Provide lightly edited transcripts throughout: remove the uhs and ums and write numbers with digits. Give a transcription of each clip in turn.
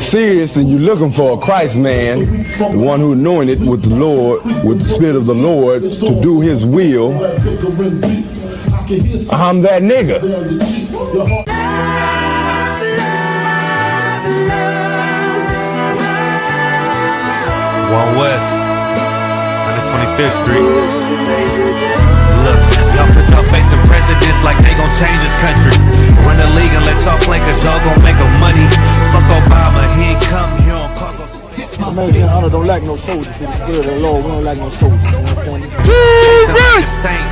Serious and you're looking for a Christ man, the one who anointed with the Lord, with the Spirit of the Lord to do his will, I'm that nigga. One West, 125th Street. Look, y'all put your faith in presidents like they gon' change this country. Run the league and let y'all play cause y'all gon' make a money. Fuck Obama, he ain't come here on cargo. American honor don't like no soldiers. For the spirit of the Lord, we don't like no soldiers. Saint,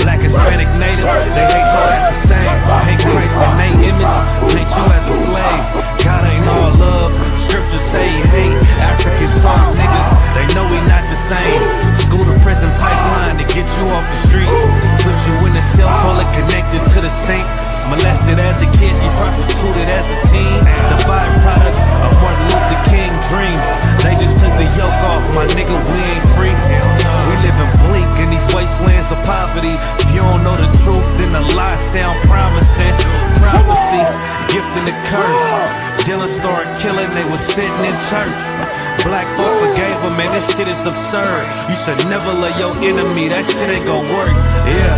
black, Hispanic, native, they hate y'all as the same. Hate Christ and they image, paint you as a slave. God ain't all love, scriptures say he hate African soft niggas, they know we not the same. School to prison pipeline to get you off the streets. Put you in the cell toilet connected to the saint. Molested as a kid, she prostituted as a teen. The byproduct of Martin Luther King dream. They just took the yoke off, my nigga, we ain't free. We living bleak in these wastelands of poverty. If you don't know the truth, then the lies sound promising. Prophecy, gift and the curse. Dylan started killing, they was sitting in church. Black folk forgave him, man, this shit is absurd. You should never love your enemy, that shit ain't gon' work. Yeah,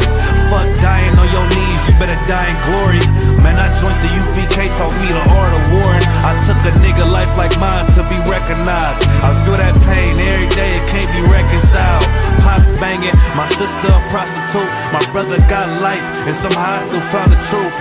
fuck dying on your knees, you better die in glory. Man, I joined the UPK, taught me the art of warring. I took a nigga life like mine to be recognized. I feel that pain every day, it can't be reconciled. Pops banging, my sister a prostitute. My brother got life, and somehow I still found the truth.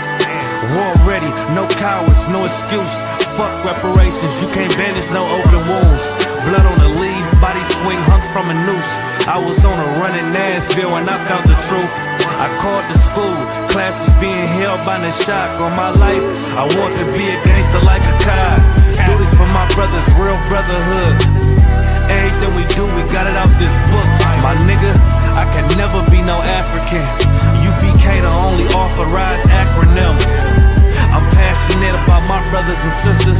War ready, no cowards, no excuse. Fuck reparations, you can't bandage no open wounds. Blood on the leaves, body swing hung from a noose. I was on a run in Nashville and I found the truth. I called the school, class was being held by the shock on my life. I want to be a gangster like a cop. Do this for my brothers, real brotherhood. Everything we do, we got it out this book. My nigga, I can never be no African. UPK the only authorized acronym. I'm passionate about my brothers and sisters.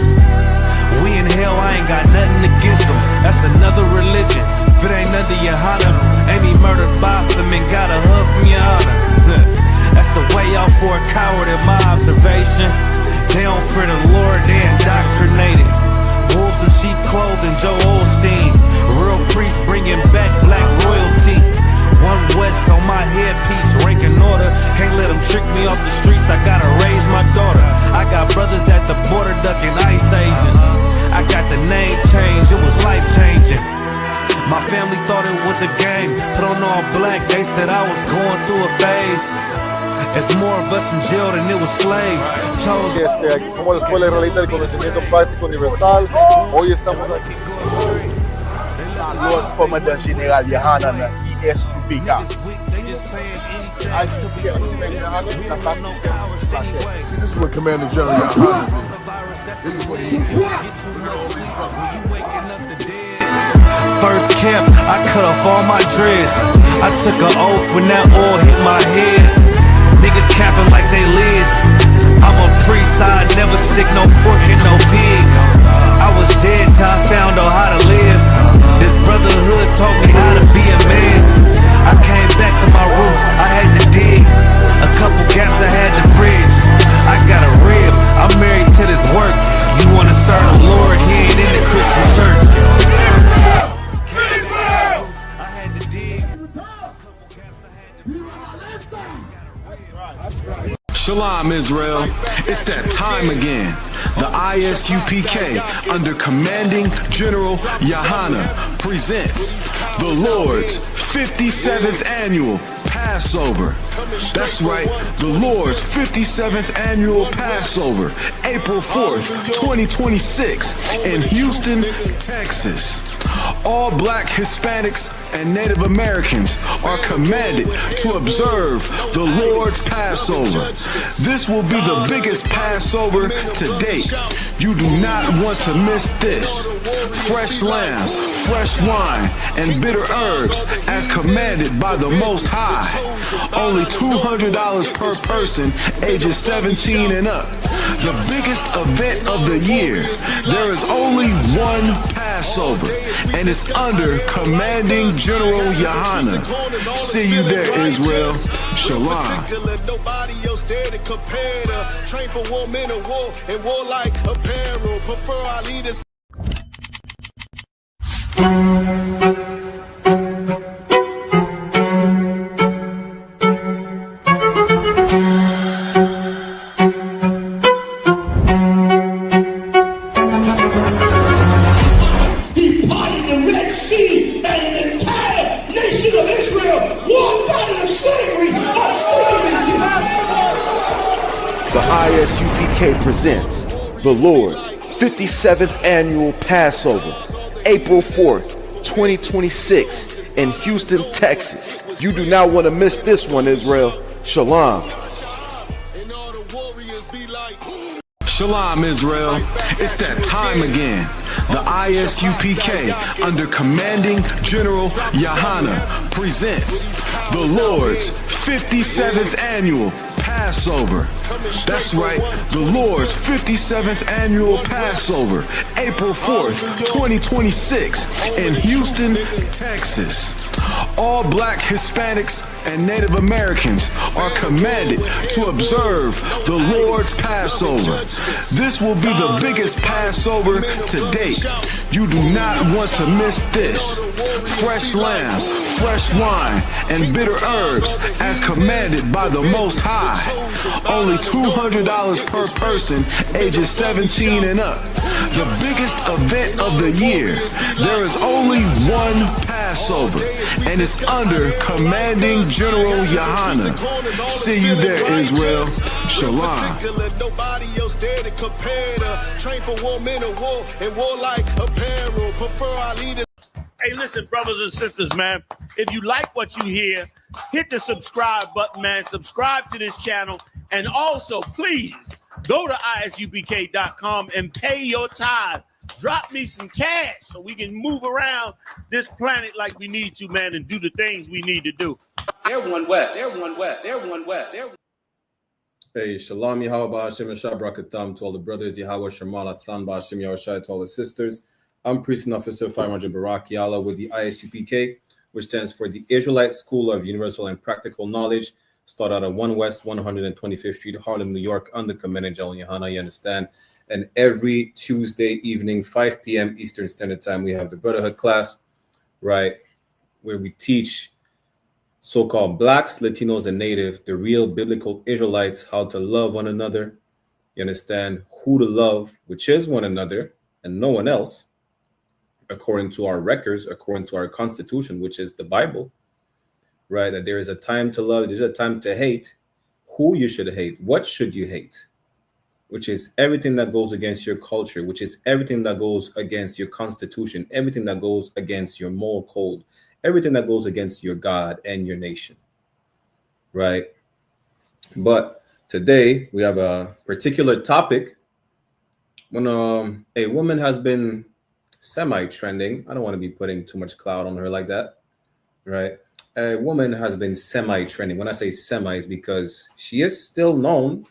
We in hell, I ain't got nothing against them. That's another religion. If it ain't under YAHANNA, ain't he murdered by them and got a hug from YAHANNA. That's the way out for a coward in my observation. They don't fear the Lord, they indoctrinated. Wolves in sheep clothing, Joe Osteen. Real priests bringing back black royalty. One West on my headpiece, ranking order. Can't let them trick me off the streets, I gotta raise my daughter. I got brothers at the border ducking ICE agents. I got the name change, it was life changing. My family thought it was a game, put on all black, they said I was going through a phase. It's more of us in jail than it was slaves. Aquí somos la Escuela Israelita del Conocimiento Práctico Universal. Hoy estamos aquí. Lord Commander General YAHANNA, I.S.U.P.K. This is what Commander General YAHANNA did. This is what he did. First camp, I cut off all my dreads. I took an oath when that oil hit my head. Niggas capping like they lids. I'm a priest, I never stick no fork in no pig. I was dead till I found out how to live. This brotherhood taught me how to be a man. I came back to my roots, I had to dig. A couple gaps I had to bridge. I got a rib, I'm married to this work. You wanna serve the Lord, he ain't in the Christian church. I had to dig. Shalom, Israel. It's that time again. The I.S.U.P.K. under Commanding General YAHANNA presents the Lord's 57th Annual Passover. That's right, the Lord's 57th Annual Passover, April 4th, 2026 in Houston, Texas. All black Hispanics and Native Americans are commanded to observe the Lord's Passover. This will be the biggest Passover to date. You do not want to miss this. Fresh lamb, fresh wine, and bitter herbs as commanded by the Most High. Only $200 per person, ages 17 and up. The biggest event of the year. There is only one Passover. Passover, and it's under Commanding General YAHANNA. See you there, Israel. Shalom. Nobody else there to compare to. Train for war, men of war, and war like apparel. Prefer our leaders. He parted the Red Sea, and the entire nation of Israel walked out of the slavery of slavery. The I.S.U.P.K. presents the Lord's 57th Annual Passover, April 4th, 2026 in Houston, Texas. You do not want to miss this one, Israel. Shalom. And all the warriors be like, Shalom, Israel. It's that time again. The I.S.U.P.K. under Commanding General YAHANNA presents the Lord's 57th Annual Passover. That's right, the Lord's 57th Annual Passover, April 4th, 2026 in Houston, Texas. All black Hispanics and Native Americans are commanded to observe the Lord's Passover. This will be the biggest Passover to date. You do not want to miss this. Fresh lamb, fresh wine, and bitter herbs as commanded by the Most High. Only $200 per person ages 17 and up. The biggest event of the year. There is only one Passover, and it's under Commanding General YAHANNA. See you there, Israel. Shalom. nobody else there to compare to. Train for war, men of war, and war like apparel. Prefer our leaders. Hey, listen, brothers and sisters, man. If you like what you hear, hit the subscribe button, man. Subscribe to this channel. And also, please, go to isupk.com and pay your tithe. Drop me some cash so we can move around this planet like we need to, man, and do the things we need to do. They're one west. They're one west. They're one west. Hey, Shalom Yahweh Ba'ashem and Shabrakatam to all the brothers, Yahweh Shemala Than Ba'ashem Yahushai to all the sisters. I'm Priest and Officer 500 Barak Yala with the I.S.U.P.K, which stands for the Israelite School of Universal and Practical Knowledge. Start out at 1 West 125th Street, Harlem, New York, under Commanding General YAHANNA, you understand? And every Tuesday evening, 5 p.m. Eastern Standard Time, we have the Brotherhood class, right, where we teach so-called blacks, Latinos, and Native, the real biblical Israelites, how to love one another. You understand? Who to love, which is one another and no one else, according to our records, according to our Constitution, which is the Bible, right? That there is a time to love, there's a time to hate. Who you should hate, what should you hate, which is everything that goes against your culture, which is everything that goes against your Constitution, everything that goes against your moral code, everything that goes against your God and your nation, right? But today we have a particular topic. When a woman has been semi-trending, I don't want to be putting too much cloud on her like that, right? A woman has been semi-trending. When I say semi, it's because she is still known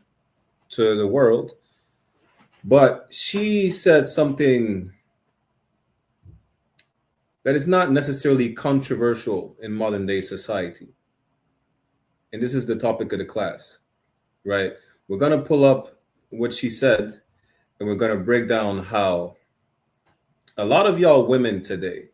to the world, but she said something that is not necessarily controversial in modern day society. And this is the topic of the class, right? We're going to pull up what she said, and we're going to break down how a lot of y'all women today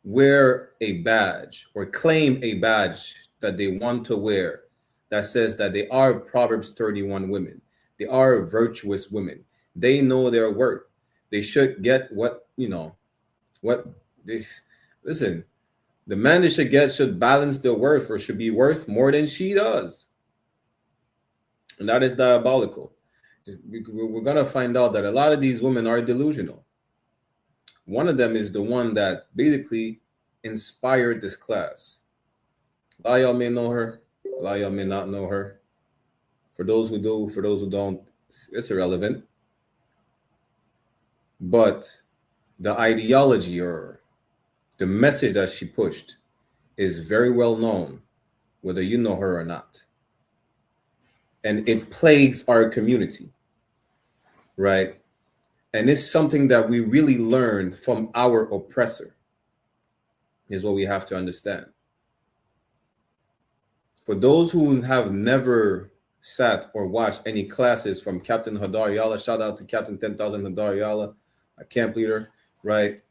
wear a badge or claim a badge that they want to wear that says that they are Proverbs 31 women. They are virtuous women. They know their worth. They should get what, what this, listen, the man they should get should balance their worth or should be worth more than she does. And that is diabolical. We're going to find out that a lot of these women are delusional. One of them is the one that basically inspired this class. A lot of y'all may know her. A lot of y'all may not know her. For those who do, for those who don't, it's irrelevant. But the ideology or the message that she pushed is very well known, whether you know her or not. And it plagues our community, right? And it's something that we really learned from our oppressor, is what we have to understand. For those who have never sat or watched any classes from Captain Hadar Yalla, shout out to Captain 10,000 Hadar Yalla, a camp leader, right?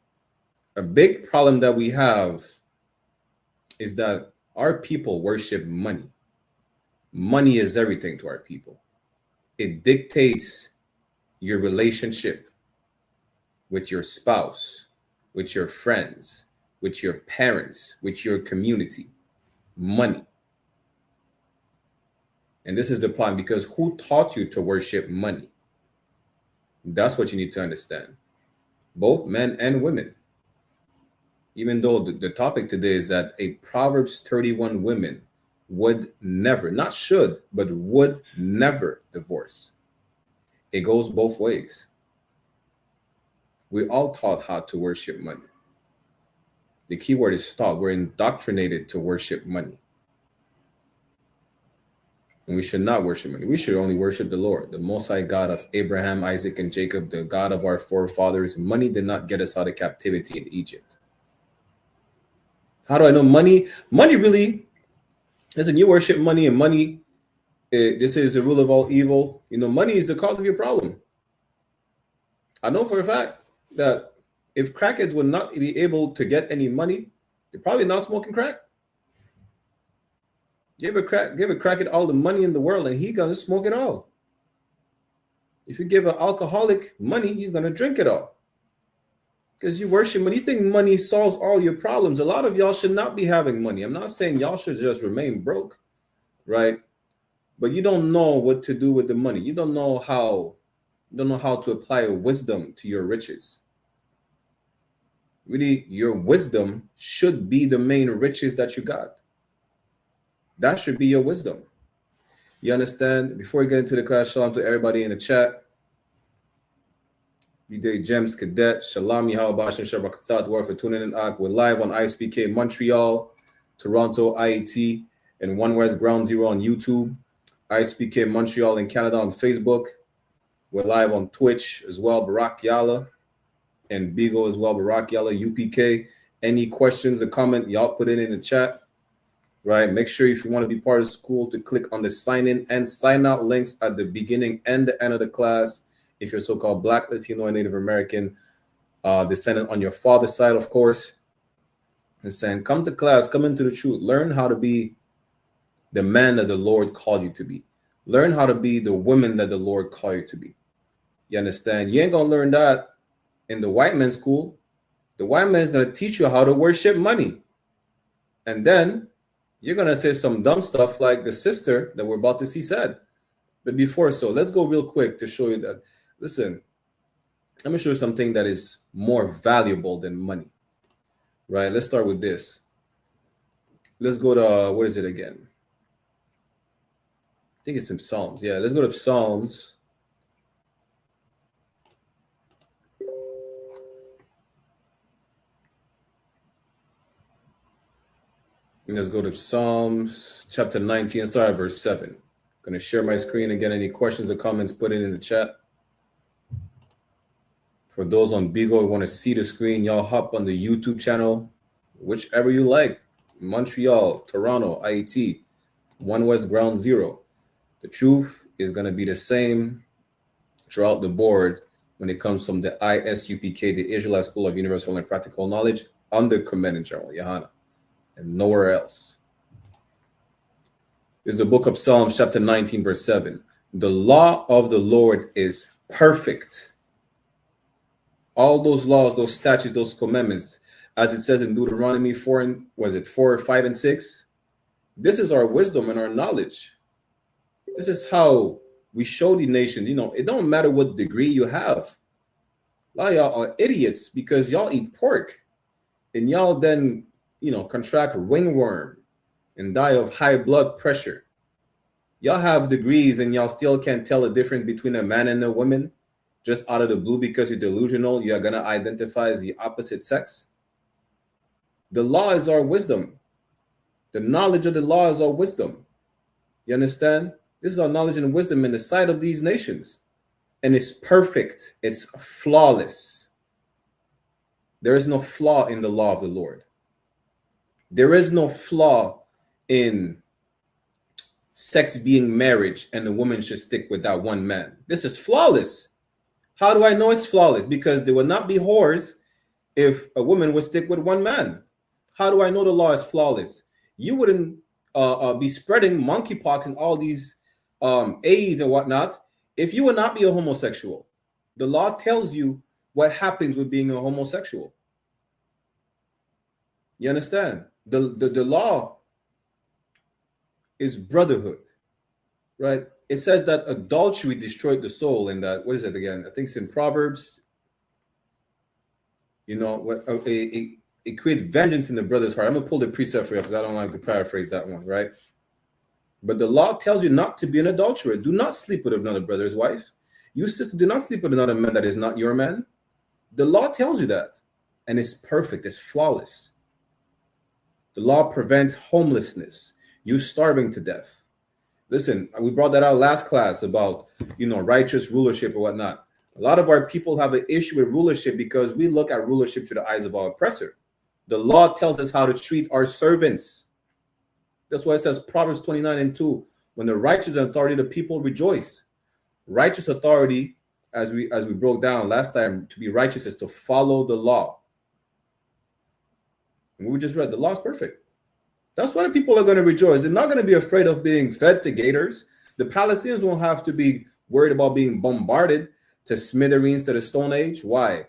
A big problem that we have is that our people worship money. Money is everything to our people. It dictates your relationship with your spouse, with your friends, with your parents, with your community. Money. And this is the problem, because who taught you to worship money? That's what you need to understand. Both men and women. Even though the topic today is that a Proverbs 31 woman would never, not should, but would never divorce. It goes both ways. We all taught how to worship money. The key word is taught. We're indoctrinated to worship money. And we should not worship money. We should only worship the Lord, the Most High God of Abraham, Isaac, and Jacob, the God of our forefathers. Money did not get us out of captivity in Egypt. How do I know money? Money really, listen, you worship money, and money, this is the rule of all evil. You know, money is the cause of your problem. I know for a fact that if crackheads would not be able to get any money, they're probably not smoking crack. Give a crackhead all the money in the world, and he's gonna smoke it all. If you give an alcoholic money, he's gonna drink it all. Because you worship money. You think money solves all your problems. A lot of y'all should not be having money. I'm not saying y'all should just remain broke, right? But you don't know what to do with the money. You don't know how to apply wisdom to your riches. Really, your wisdom should be the main riches that you got. That should be your wisdom. You understand? Before we get into the class, shalom to everybody in the chat. V-Day Gems Cadet, Shalom, Yahweh Bashem, Shabbat War for tuning in. We're live on I.S.U.P.K Montreal, Toronto, IAT, and One West Ground Zero on YouTube. I.S.U.P.K Montreal in Canada on Facebook. We're live on Twitch as well, Barak Yalla, and Beagle as well, Barak Yalla, UPK. Any questions or comment, y'all put it in the chat, right? Make sure if you want to be part of the school to click on the sign in and sign out links at the beginning and the end of the class. If you're so-called Black, Latino, and Native American descendant on your father's side, of course, and saying, come to class, come into the truth, learn how to be the man that the Lord called you to be. Learn how to be the woman that the Lord called you to be. You understand? You ain't going to learn that in the white man's school. The white man is going to teach you how to worship money. And then you're going to say some dumb stuff like the sister that we're about to see said. But before so, let's go real quick to show you that. Listen, let me show you something that is more valuable than money, right? Let's start with this. Let's go to, what is it again? I think it's in Psalms. Yeah, let's go to Psalms. Let's go to Psalms chapter 19 and start at verse 7. I'm going to share my screen again. Any questions or comments, put it in the chat. For those on Beagle who want to see the screen, y'all hop on the YouTube channel, whichever you like. Montreal, Toronto, IAT, One West Ground Zero. The truth is going to be the same throughout the board when it comes from the I.S.U.P.K, the Israelite School of Universal and Practical Knowledge, under Command General YAHANNA, and nowhere else. This is the book of Psalms, chapter 19, verse 7. The law of the Lord is perfect. All those laws, those statutes, those commandments, as it says in Deuteronomy 4, 5, and 6. This is our wisdom and our knowledge. This is how we show the nations, it don't matter what degree you have. A lot of y'all are idiots because y'all eat pork and y'all then, contract ringworm and die of high blood pressure. Y'all have degrees and y'all still can't tell the difference between a man and a woman. Just out of the blue, because you're delusional, you're going to identify as the opposite sex. The law is our wisdom. The knowledge of the law is our wisdom. You understand? This is our knowledge and wisdom in the sight of these nations. and it's perfect. It's flawless. There is no flaw in the law of the Lord. There is no flaw in sex being marriage and the woman should stick with that one man. This is flawless. How do I know it's flawless? Because there will not be whores if a woman would stick with one man. How do I know the law is flawless? You wouldn't be spreading monkeypox and all these AIDS and whatnot if you would not be a homosexual. The law tells you what happens with being a homosexual. You understand? The law is brotherhood, right? It says that adultery destroyed the soul, and that, what is it again? I think it's in Proverbs. You know, it created vengeance in the brother's heart. I'm gonna pull the precept for you because I don't like to paraphrase that one, right? But the law tells you not to be an adulterer. Do not sleep with another brother's wife. You sister, do not sleep with another man that is not your man. The law tells you that, and it's perfect. It's flawless. The law prevents homelessness, you starving to death. Listen, we brought that out last class about, righteous rulership or whatnot. A lot of our people have an issue with rulership because we look at rulership through the eyes of our oppressor. The law tells us how to treat our servants. That's why it says Proverbs 29:2, when the righteous authority, the people rejoice. Righteous authority, as we broke down last time, to be righteous is to follow the law. And we just read the law is perfect. That's why the people are going to rejoice. They're not going to be afraid of being fed to gators. The Palestinians won't have to be worried about being bombarded to smithereens to the Stone Age. Why?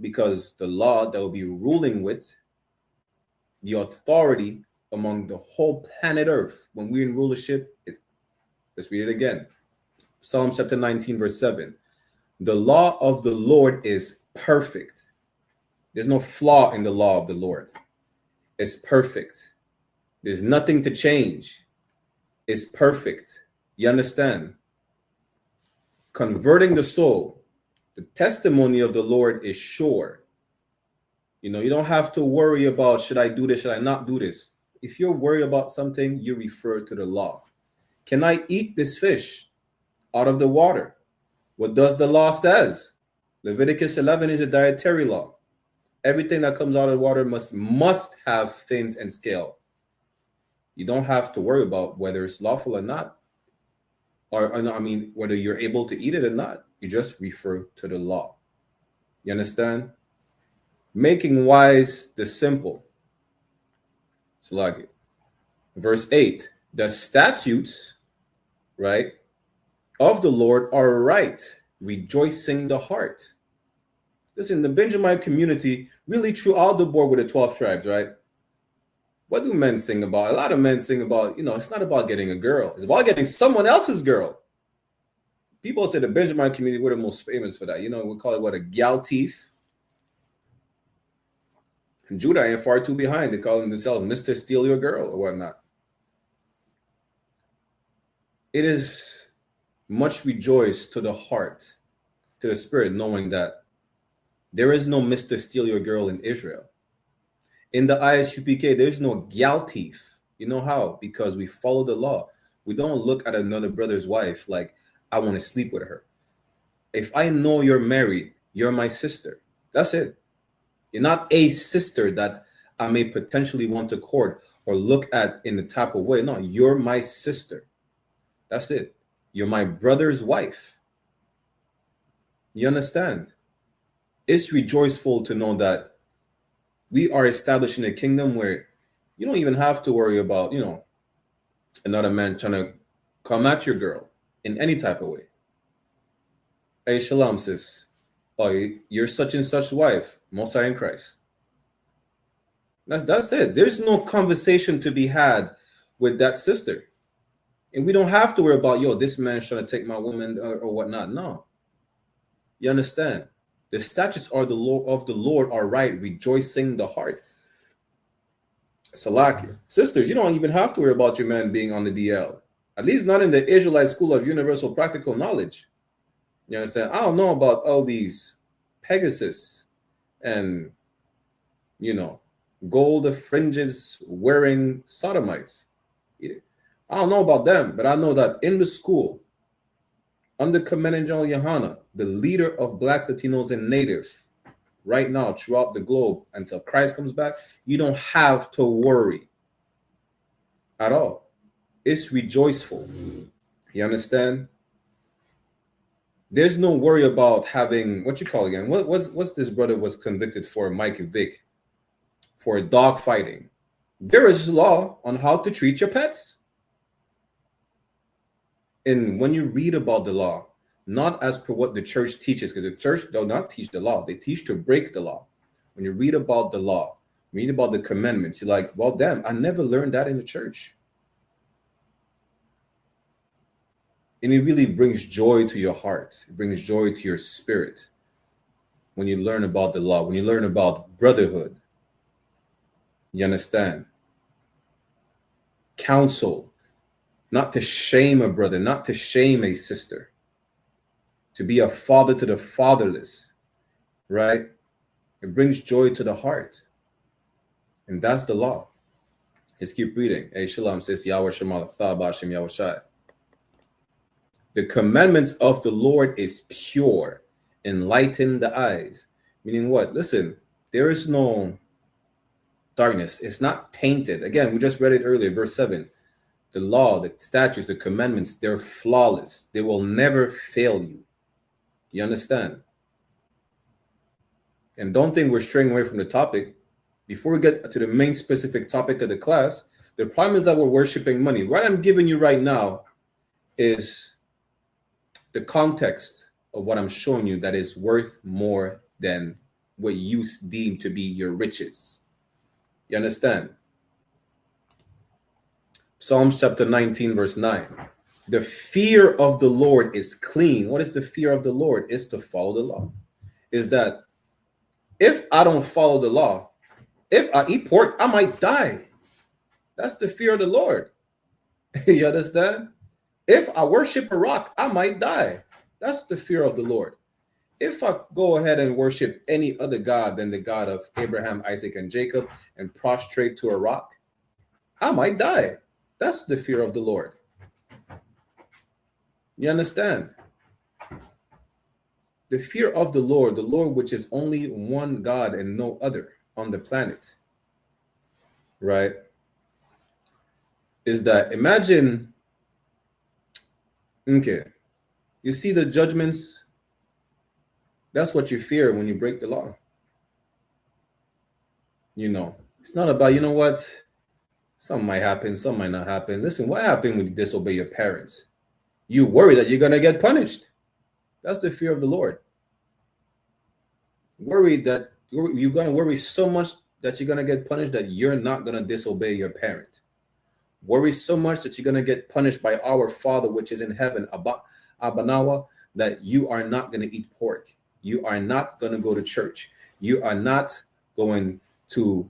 Because the law that will be ruling with the authority among the whole planet Earth. When we're in rulership, let's read it again. Psalm chapter 19, verse 7. The law of the Lord is perfect. There's no flaw in the law of the Lord. It's perfect. There's nothing to change. It's perfect. You understand? Converting the soul. The testimony of the Lord is sure. You don't have to worry about, should I do this? Should I not do this? If you're worried about something, you refer to the law. Can I eat this fish out of the water? What does the law says? Leviticus 11 is a dietary law. Everything that comes out of the water must have fins and scale. You don't have to worry about whether it's lawful or not. Whether you're able to eat it or not. You just refer to the law. You understand? Making wise the simple. So like it. Verse 8. The statutes, right, of the Lord are right, rejoicing the heart. Listen, the Benjamite community really threw all the board with the 12 tribes, right? What do men sing about? A lot of men sing about, it's not about getting a girl. It's about getting someone else's girl. People say the Benjamite community were the most famous for that. We call it a gal thief. And Judah ain't far too behind. They call themselves Mr. Steal Your Girl or whatnot. It is much rejoice to the heart, to the spirit, knowing that there is no Mr. Steal Your Girl in Israel. In the I.S.U.P.K, there's no gal thief. You know how? Because we follow the law. We don't look at another brother's wife like, I want to sleep with her. If I know you're married, you're my sister. That's it. You're not a sister that I may potentially want to court or look at in the type of way. No, you're my sister. That's it. You're my brother's wife. You understand? It's rejoiceful to know that we are establishing a kingdom where you don't even have to worry about, another man trying to come at your girl in any type of way. Hey, shalom, sis. Oh, you're such and such wife, Most High in Christ. That's it. There's no conversation to be had with that sister. And we don't have to worry about, this man's trying to take my woman or whatnot. No. You understand? The statutes of the Lord are right, rejoicing the heart. Salakia. Sisters, you don't even have to worry about your man being on the DL. At least not in the Israelite school of universal practical knowledge. You understand? I don't know about all these Pegasus and, gold fringes wearing sodomites. I don't know about them, but I know that in the school, under Commandant General YAHANNA, the leader of blacks, Latinos, and Native, right now throughout the globe until Christ comes back, you don't have to worry at all. It's rejoiceful. You understand? There's no worry about having, what you call again? What's this brother was convicted for, Mike Vick, for dog fighting? There is law on how to treat your pets. And when you read about the law, not as per what the church teaches, because the church does not teach the law. They teach to break the law. When you read about the law, read about the commandments, you're like, well, damn, I never learned that in the church. And it really brings joy to your heart. It brings joy to your spirit when you learn about the law, when you learn about brotherhood. You understand? Counsel, not to shame a brother, not to shame a sister, to be a father to the fatherless, right? It brings joy to the heart. And that's the law. Let's keep reading. Hey, Shalom says, Yahweh Shema Ba'ashem Yahweh Shai. The commandments of the Lord is pure, enlighten the eyes. Meaning what? Listen, there is no darkness. It's not tainted. Again, we just read it earlier, verse 7. The law, the statutes, the commandments, they're flawless. They will never fail you. You understand? And don't think we're straying away from the topic. Before we get to the main specific topic of the class, the problem is that we're worshiping money. What I'm giving you right now is the context of what I'm showing you that is worth more than what you deem to be your riches. You understand? Psalms chapter 19, verse 9. The fear of the Lord is clean. What is the fear of the Lord? It's to follow the law. Is that if I don't follow the law, if I eat pork, I might die. That's the fear of the Lord. You understand? If I worship a rock, I might die. That's the fear of the Lord. If I go ahead and worship any other God than the God of Abraham, Isaac, and Jacob and prostrate to a rock, I might die. That's the fear of the Lord. You understand? The fear of the Lord which is only one God and no other on the planet, right? Is that, imagine, okay, you see the judgments, that's what you fear when you break the law. You know, it's not about, you know what, something might happen, something might not happen. Listen, what happened when you disobey your parents? You worry that you're going to get punished. That's the fear of the Lord. Worry that you're going to worry so much that you're going to get punished that you're not going to disobey your parent. Worry so much that you're going to get punished by our Father which is in heaven, Abanawa, that you are not going to eat pork. You are not going to go to church. You are not going to,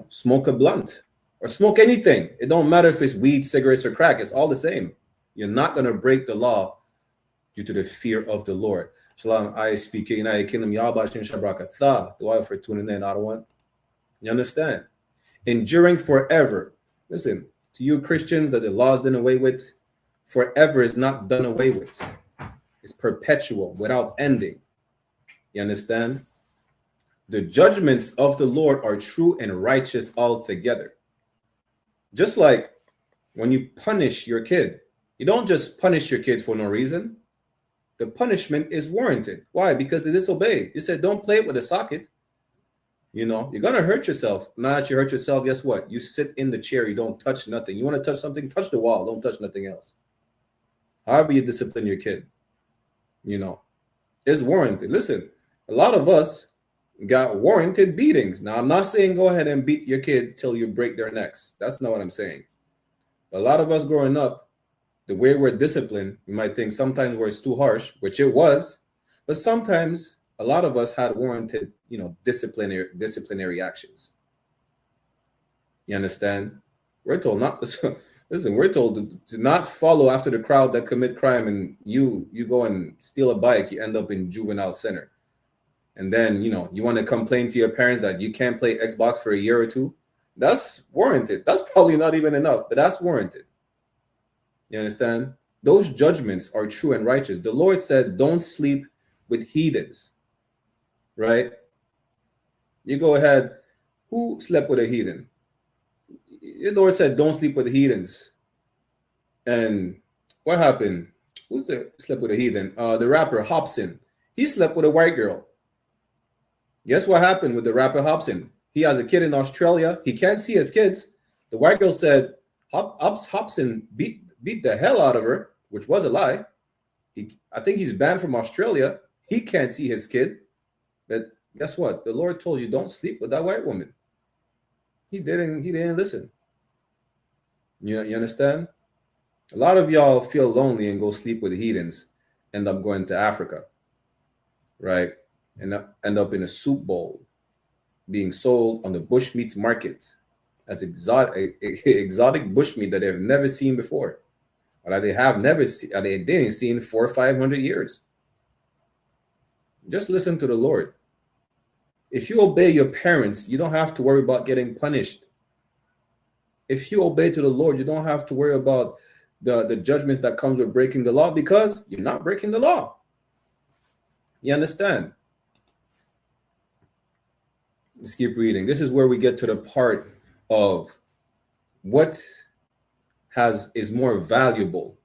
smoke a blunt or smoke anything. It don't matter if it's weed, cigarettes, or crack. It's all the same. You're not going to break the law due to the fear of the Lord. Shalom, I.S.U.P.K, United Kingdom, Yahweh Shem Brakatha. The wife for tuning in, Ottawa. You understand? Enduring forever. Listen, to you Christians that the law is done away with, forever is not done away with. It's perpetual, without ending. You understand? The judgments of the Lord are true and righteous altogether. Just like when you punish your kid, you don't just punish your kid for no reason. The punishment is warranted. Why? Because they disobeyed. You said, don't play it with a socket. You're going to hurt yourself. Now that you hurt yourself, guess what? You sit in the chair. You don't touch nothing. You want to touch something? Touch the wall. Don't touch nothing else. However you discipline your kid, it's warranted. Listen, a lot of us got warranted beatings. Now, I'm not saying go ahead and beat your kid till you break their necks. That's not what I'm saying. A lot of us growing up, the way we're disciplined, you might think sometimes where it's too harsh, which it was, but sometimes a lot of us had warranted, disciplinary actions. You understand? We're told not to, listen, we're told to not follow after the crowd that commit crime, and you go and steal a bike, you end up in juvenile center. And then, you want to complain to your parents that you can't play Xbox for a year or two. That's warranted. That's probably not even enough, but that's warranted. You understand? those judgments are true and righteous. The Lord said, don't sleep with heathens, right? You go ahead. Who slept with a heathen? The Lord said, don't sleep with heathens. And what happened? Who's the slept with a heathen? The rapper Hobson. He slept with a white girl. Guess what happened with the rapper Hobson? He has a kid in Australia. He can't see his kids. The white girl said Hobson beat the hell out of her, which was a lie. I think he's banned from Australia. He can't see his kid. But guess what? The Lord told you don't sleep with that white woman. He didn't listen. You understand? A lot of y'all feel lonely and go sleep with the heathens, end up going to Africa, right? And end up in a soup bowl being sold on the bushmeat market as exotic bushmeat that they've never seen before, or that they have never seen, they didn't see in 400 or 500 years. Just listen to the Lord. If you obey your parents, you don't have to worry about getting punished. If you obey to the Lord, you don't have to worry about the judgments that comes with breaking the law, because you're not breaking the law. You understand? Let's keep reading. This is where we get to the part of what is more valuable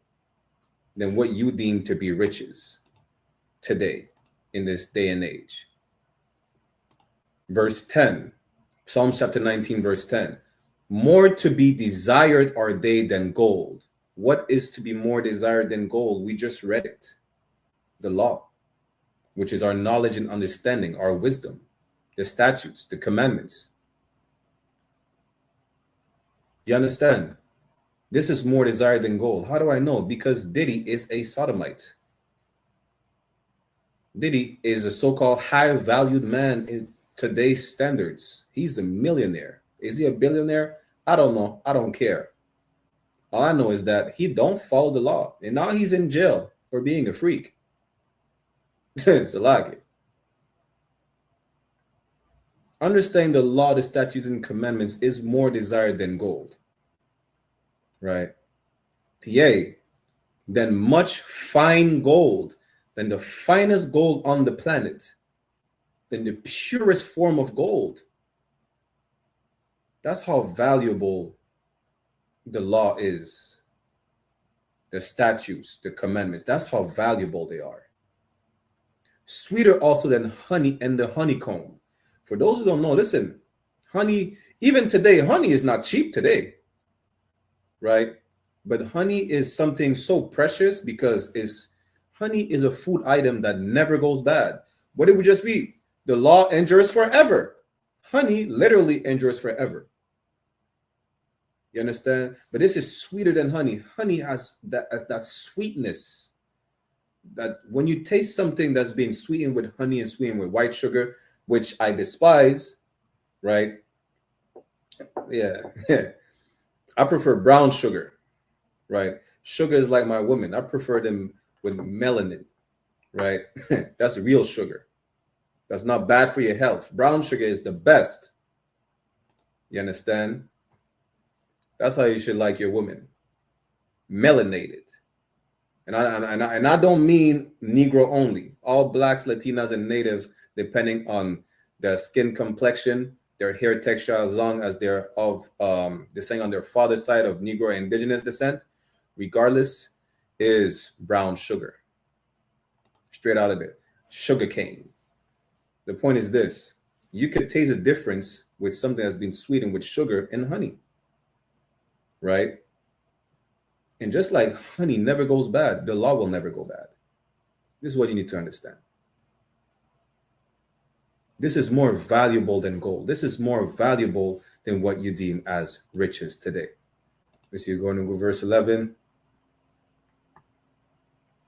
than what you deem to be riches today in this day and age. Verse 10, Psalm chapter 19, verse 10. More to be desired are they than gold. What is to be more desired than gold? We just read it. The law, which is our knowledge and understanding, our wisdom, the statutes, the commandments. You understand? This is more desired than gold. How do I know? Because Diddy is a sodomite. Diddy is a so-called high-valued man in today's standards. He's a millionaire. Is he a billionaire? I don't know. I don't care. All I know is that he don't follow the law. And now he's in jail for being a freak. It's a lie. Understanding the law, the statutes, and commandments is more desired than gold. Right? Yea, than much fine gold, than the finest gold on the planet, than the purest form of gold. That's how valuable the law is. The statutes, the commandments, that's how valuable they are. Sweeter also than honey and the honeycomb. For those who don't know, listen, honey, even today, honey is not cheap today, right? But honey is something so precious because honey is a food item that never goes bad. What did we just read? The law endures forever. Honey literally endures forever. You understand? But this is sweeter than honey. Honey has that sweetness that when you taste something that's been sweetened with honey and sweetened with white sugar, which I despise, right? Yeah. I prefer brown sugar, right? Sugar is like my woman. I prefer them with melanin, right? That's real sugar. That's not bad for your health. Brown sugar is the best. You understand? That's how you should like your woman. Melanated. And I don't mean Negro only. All blacks, Latinas, and natives, depending on their skin complexion, their hair texture, as long as they're of descending on their father's side of Negro and indigenous descent, regardless, is brown sugar. Straight out of it. Sugar cane. The point is this. You could taste a difference with something that's been sweetened with sugar and honey. Right? And just like honey never goes bad, the law will never go bad. This is what you need to understand. This is more valuable than gold. This is more valuable than what you deem as riches today. Let's see, going to verse 11.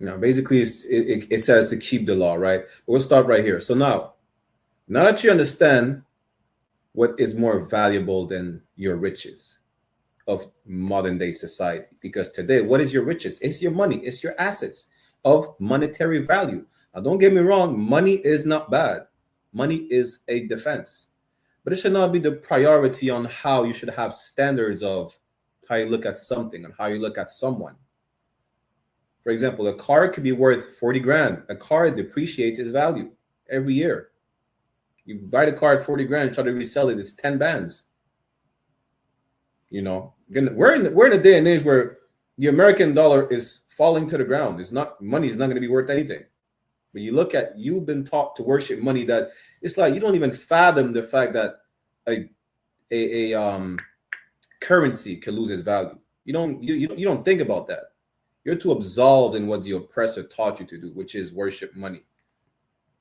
Now, basically, it says to keep the law, right? But we'll start right here. So now that you understand what is more valuable than your riches of modern day society, because today, what is your riches? It's your money, it's your assets of monetary value. Now, don't get me wrong, money is not bad. Money is a defense, but it should not be the priority on how you should have standards of how you look at something and how you look at someone. For example, a car could be worth 40 grand. A car depreciates its value every year. You buy the car at 40 grand, try to resell it, it's 10 bands. You know, we're in a day and age where the American dollar is falling to the ground. Money is not going to be worth anything. When you look at, you've been taught to worship money, that it's like you don't even fathom the fact that a currency can lose its value. You don't think about that. You're too absolved in what the oppressor taught you to do, which is worship money,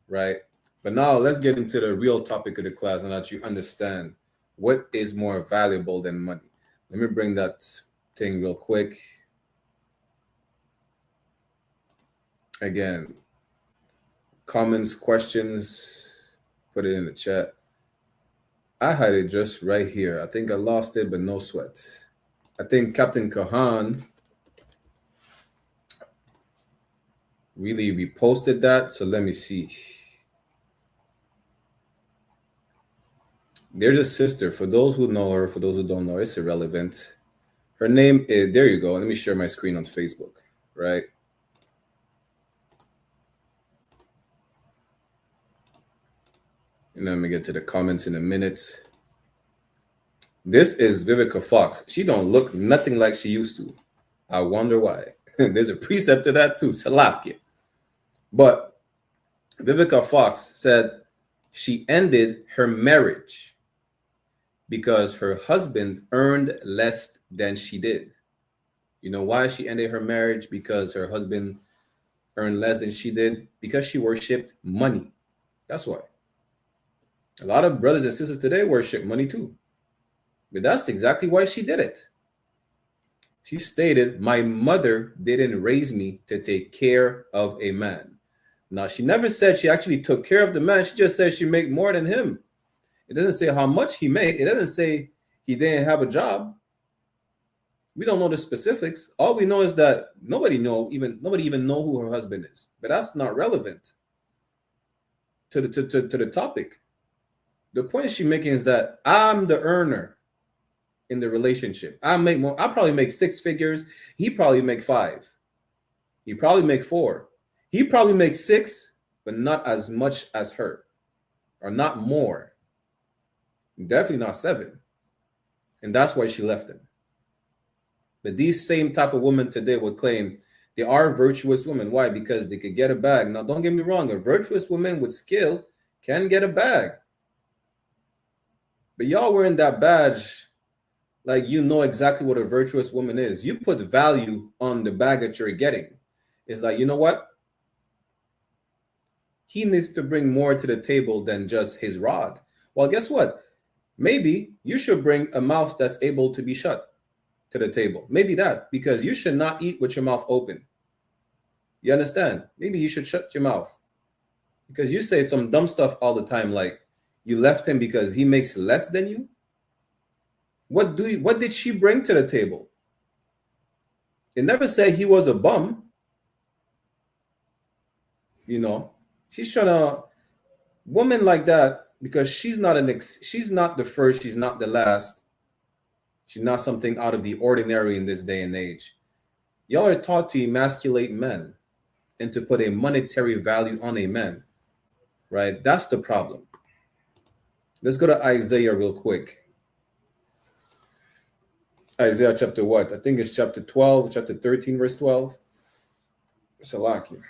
right? But now let's get into the real topic of the class, and that you understand what is more valuable than money. Let me bring that thing real quick. Again, comments, questions, put it in the chat. I had it just right here. I think I lost it, but no sweat. I think Captain Kahan really reposted that. So let me see. There's a sister. For those who know her, for those who don't know, it's irrelevant. Her name is, there you go. Let me share my screen on Facebook, right? And then let me get to the comments in a minute. This is Vivica Fox. She don't look nothing like she used to. I wonder why. There's a precept to that too, Salapia. But Vivica Fox said she ended her marriage because her husband earned less than she did. You know why she ended her marriage? Because her husband earned less than she did? Because she worshipped money. That's why. A lot of brothers and sisters today worship money too. But that's exactly why she did it. She stated, "My mother didn't raise me to take care of a man." Now, she never said she actually took care of the man. She just said she made more than him. It doesn't say how much he made. It doesn't say he didn't have a job. We don't know the specifics. All we know is that nobody even know who her husband is. But that's not relevant to the topic. The point she's making is that I'm the earner in the relationship. I make more. I probably make 6 figures. He probably make 5. He probably make 4. He probably makes 6, but not as much as her, or not more. Definitely not 7. And that's why she left him. But these same type of women today would claim they are virtuous women. Why? Because they could get a bag. Now, don't get me wrong. A virtuous woman with skill can get a bag. But y'all wearing that badge like you know exactly what a virtuous woman is. You put value on the bag that you're getting. It's like, you know what? He needs to bring more to the table than just his rod. Well, guess what? Maybe you should bring a mouth that's able to be shut to the table. Maybe that, because you should not eat with your mouth open. You understand? Maybe you should shut your mouth, because you say some dumb stuff all the time, like you left him because he makes less than you. What did she bring to the table? It never said he was a bum. You know, she's trying to, woman like that, because she's not the first, she's not the last. She's not something out of the ordinary in this day and age. Y'all are taught to emasculate men and to put a monetary value on a man, right? That's the problem. Let's go to Isaiah real quick. Isaiah chapter what? I think it's chapter 12, chapter 13, verse 12. Salakia.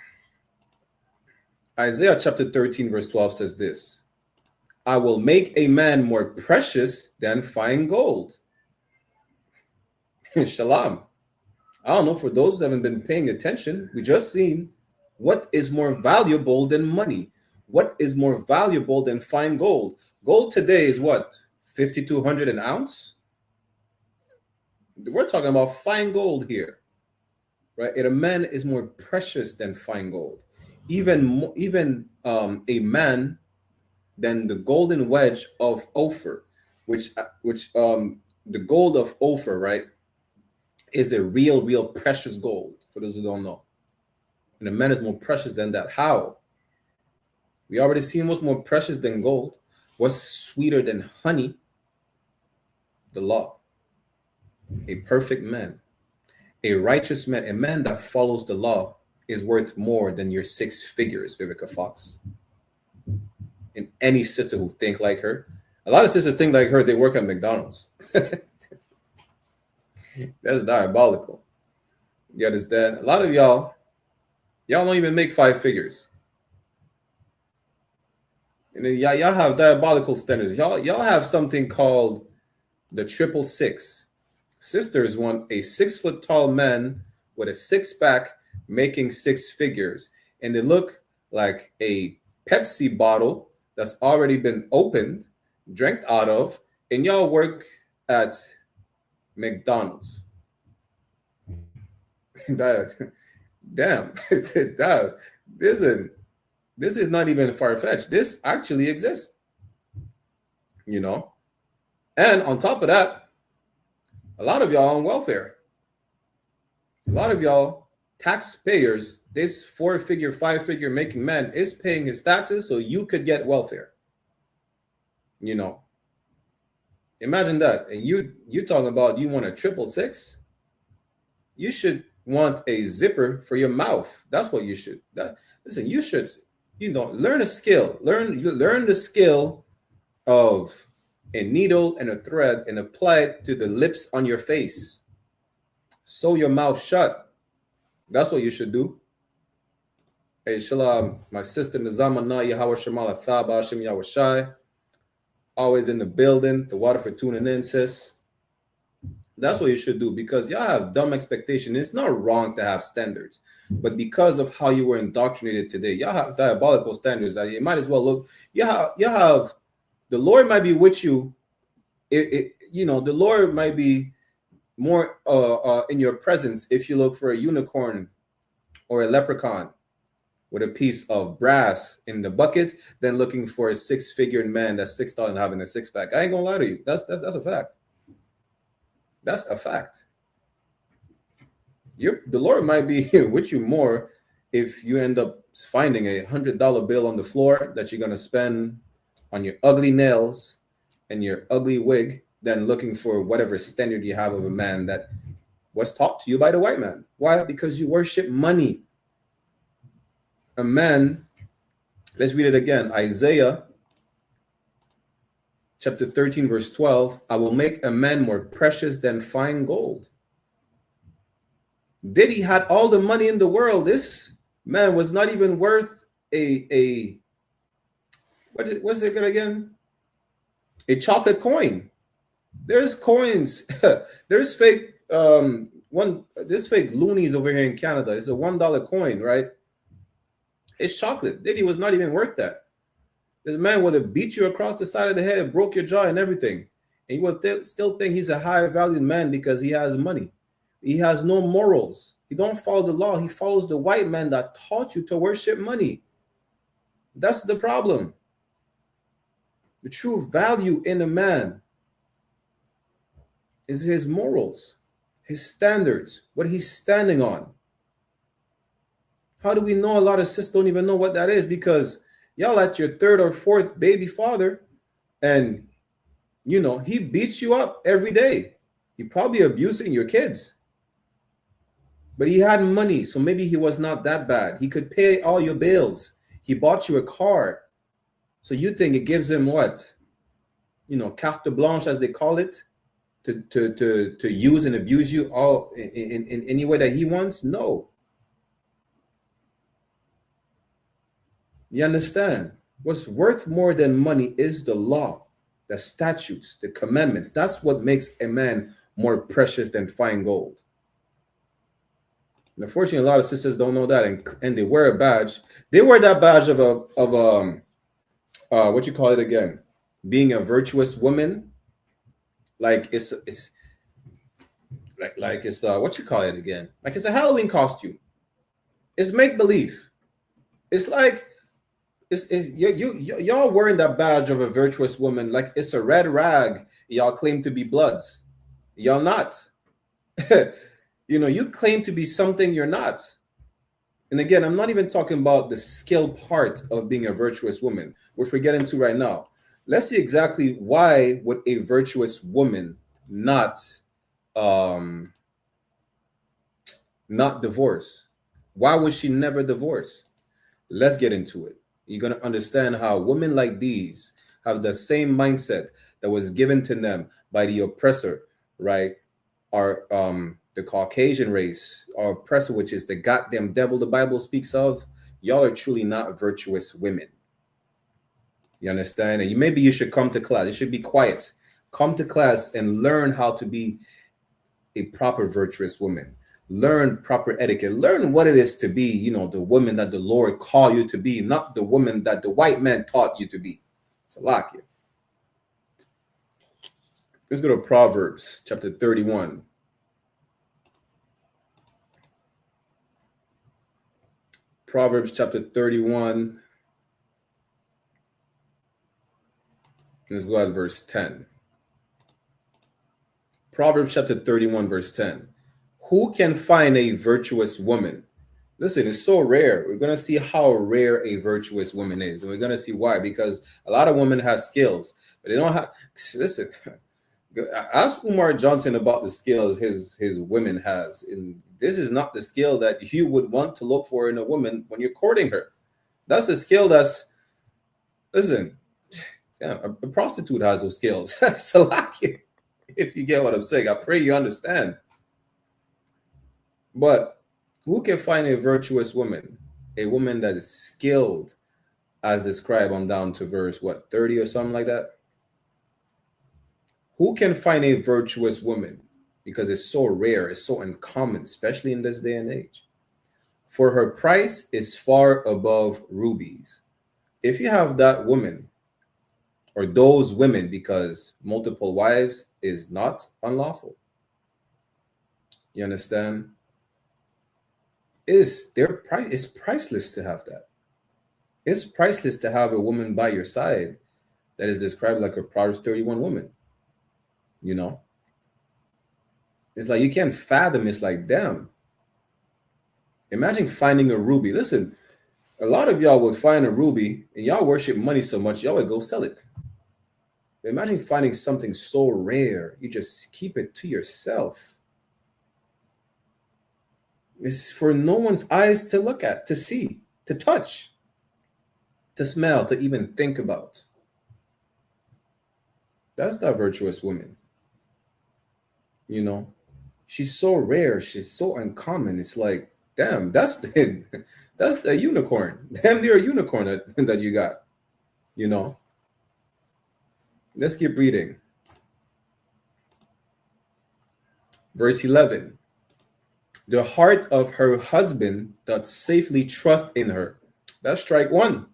Isaiah chapter 13, verse 12 says this: I will make a man more precious than fine gold. Shalom. I don't know, for those who haven't been paying attention, we just seen what is more valuable than money. What is more valuable than fine gold? Gold today is what? 5,200 an ounce? We're talking about fine gold here, right? And a man is more precious than fine gold. Even a man than the golden wedge of Ophir, which the gold of Ophir, right, is a real precious gold, for those who don't know. And a man is more precious than that. How? We already seen what's more precious than gold. What's sweeter than honey? The law. A perfect man. A righteous man, a man that follows the law, is worth more than your 6 figures, Vivica Fox. And any sister who think like her, a lot of sisters think like her, they work at McDonald's. That's diabolical. You understand? A lot of y'all don't even make 5 figures. And then y'all have diabolical standards. Y'all have something called the 666. Sisters want a 6 foot tall man with a 6-pack making 6 figures, and they look like a Pepsi bottle that's already been opened, drank out of, and y'all work at McDonald's. Damn, this is not even far-fetched. This actually exists, you know. And on top of that, a lot of y'all on welfare. A lot of y'all taxpayers, this 4-figure, 5-figure making man is paying his taxes so you could get welfare. You know, imagine that. And you talking about you want a 666? You should want a zipper for your mouth. That's what you should. Listen, you should, learn a skill. Learn the skill of a needle and a thread and apply it to the lips on your face. Sew your mouth shut. That's what you should do. Hey, Shalom, my sister Nizamana Yahweh Shemala Thaba Hashem Yahweh Shai. Always in the building. The water for tuning in, sis. That's what you should do, because y'all have dumb expectation. It's not wrong to have standards, but because of how you were indoctrinated today, y'all have diabolical standards that you might as well look. You have the Lord might be with you. The Lord might be more in your presence if you look for a unicorn or a leprechaun with a piece of brass in the bucket than looking for a 6-figure man that's 6'0" having a 6-pack. I ain't gonna lie to you. That's a fact. That's a fact. The Lord might be with you more if you end up finding a $100 bill on the floor that you're gonna spend on your ugly nails and your ugly wig than looking for whatever standard you have of a man that was taught to you by the white man. Why? Because you worship money. A man, let's read it again. Isaiah chapter 13, verse 12, I will make a man more precious than fine gold. Diddy had all the money in the world. This man was not even worth what's it again? A chocolate coin. There's coins. There's fake there's fake loonies over here in Canada. It's a $1 coin, right? It's chocolate. Diddy was not even worth that. This man would have beat you across the side of the head, broke your jaw and everything. And you would still think he's a high valued man because he has money. He has no morals. He don't follow the law. He follows the white man that taught you to worship money. That's the problem. The true value in a man is his morals, his standards, what he's standing on. How do we know a lot of sisters don't even know what that is? Because y'all at your 3rd or 4th baby father, and he beats you up every day. He probably abusing your kids. But he had money, so maybe he was not that bad. He could pay all your bills. He bought you a car. So you think it gives him what? Carte blanche, as they call it, to use and abuse you all in any way that he wants? No. You understand? What's worth more than money is the law, the statutes, the commandments. That's what makes a man more precious than fine gold. And unfortunately, a lot of sisters don't know that, and they wear a badge. They wear that badge of what you call it again? Being a virtuous woman. Like it's what you call it again? Like it's a Halloween costume. It's make believe. It's like y'all wearing that badge of a virtuous woman like it's a red rag. Y'all claim to be bloods. Y'all not. You claim to be something you're not. And again, I'm not even talking about the skill part of being a virtuous woman, which we're getting to right now. Let's see exactly why would a virtuous woman not not divorce? Why would she never divorce? Let's get into it. You're going to understand how women like these have the same mindset that was given to them by the oppressor, right? Our the Caucasian race, our oppressor, which is the goddamn devil the Bible speaks of. Y'all are truly not virtuous women. You understand? And maybe you should come to class. You should be quiet. Come to class and learn how to be a proper virtuous woman. Learn proper etiquette. Learn what it is to be, you know, the woman that the Lord called you to be, not the woman that the white man taught you to be. Salakia. Let's go to Proverbs chapter 31. Proverbs chapter 31. Let's go at verse 10. Proverbs chapter 31, verse 10. Who can find a virtuous woman? Listen, it's so rare. We're going to see how rare a virtuous woman is. And we're going to see why. Because a lot of women have skills, but they don't have... Listen, ask Umar Johnson about the skills his women has. And this is not the skill that you would want to look for in a woman when you're courting her. That's the skill that's... Listen, yeah, a prostitute has those skills. Salakia. If you get what I'm saying, I pray you understand. But who can find a virtuous woman? A woman that is skilled, as described on down to verse, 30 or something like that? Who can find a virtuous woman? Because it's so rare, it's so uncommon, especially in this day and age. For her price is far above rubies. If you have that woman, or those women, because multiple wives is not unlawful. You understand? It's priceless to have that. It's priceless to have a woman by your side that is described like a Proverbs 31 woman. You know? It's like you can't fathom. It's like, damn. Imagine finding a ruby. Listen, a lot of y'all would find a ruby and y'all worship money so much, y'all would go sell it. Imagine finding something so rare, you just keep it to yourself. It's for no one's eyes to look at, to see, to touch, to smell, to even think about. That's that virtuous woman. You know, she's so rare, she's so uncommon. It's like, damn, that's the unicorn. Damn near unicorn that you got, you know. Let's keep reading. Verse 11. The heart of her husband doth safely trust in her. That's strike one.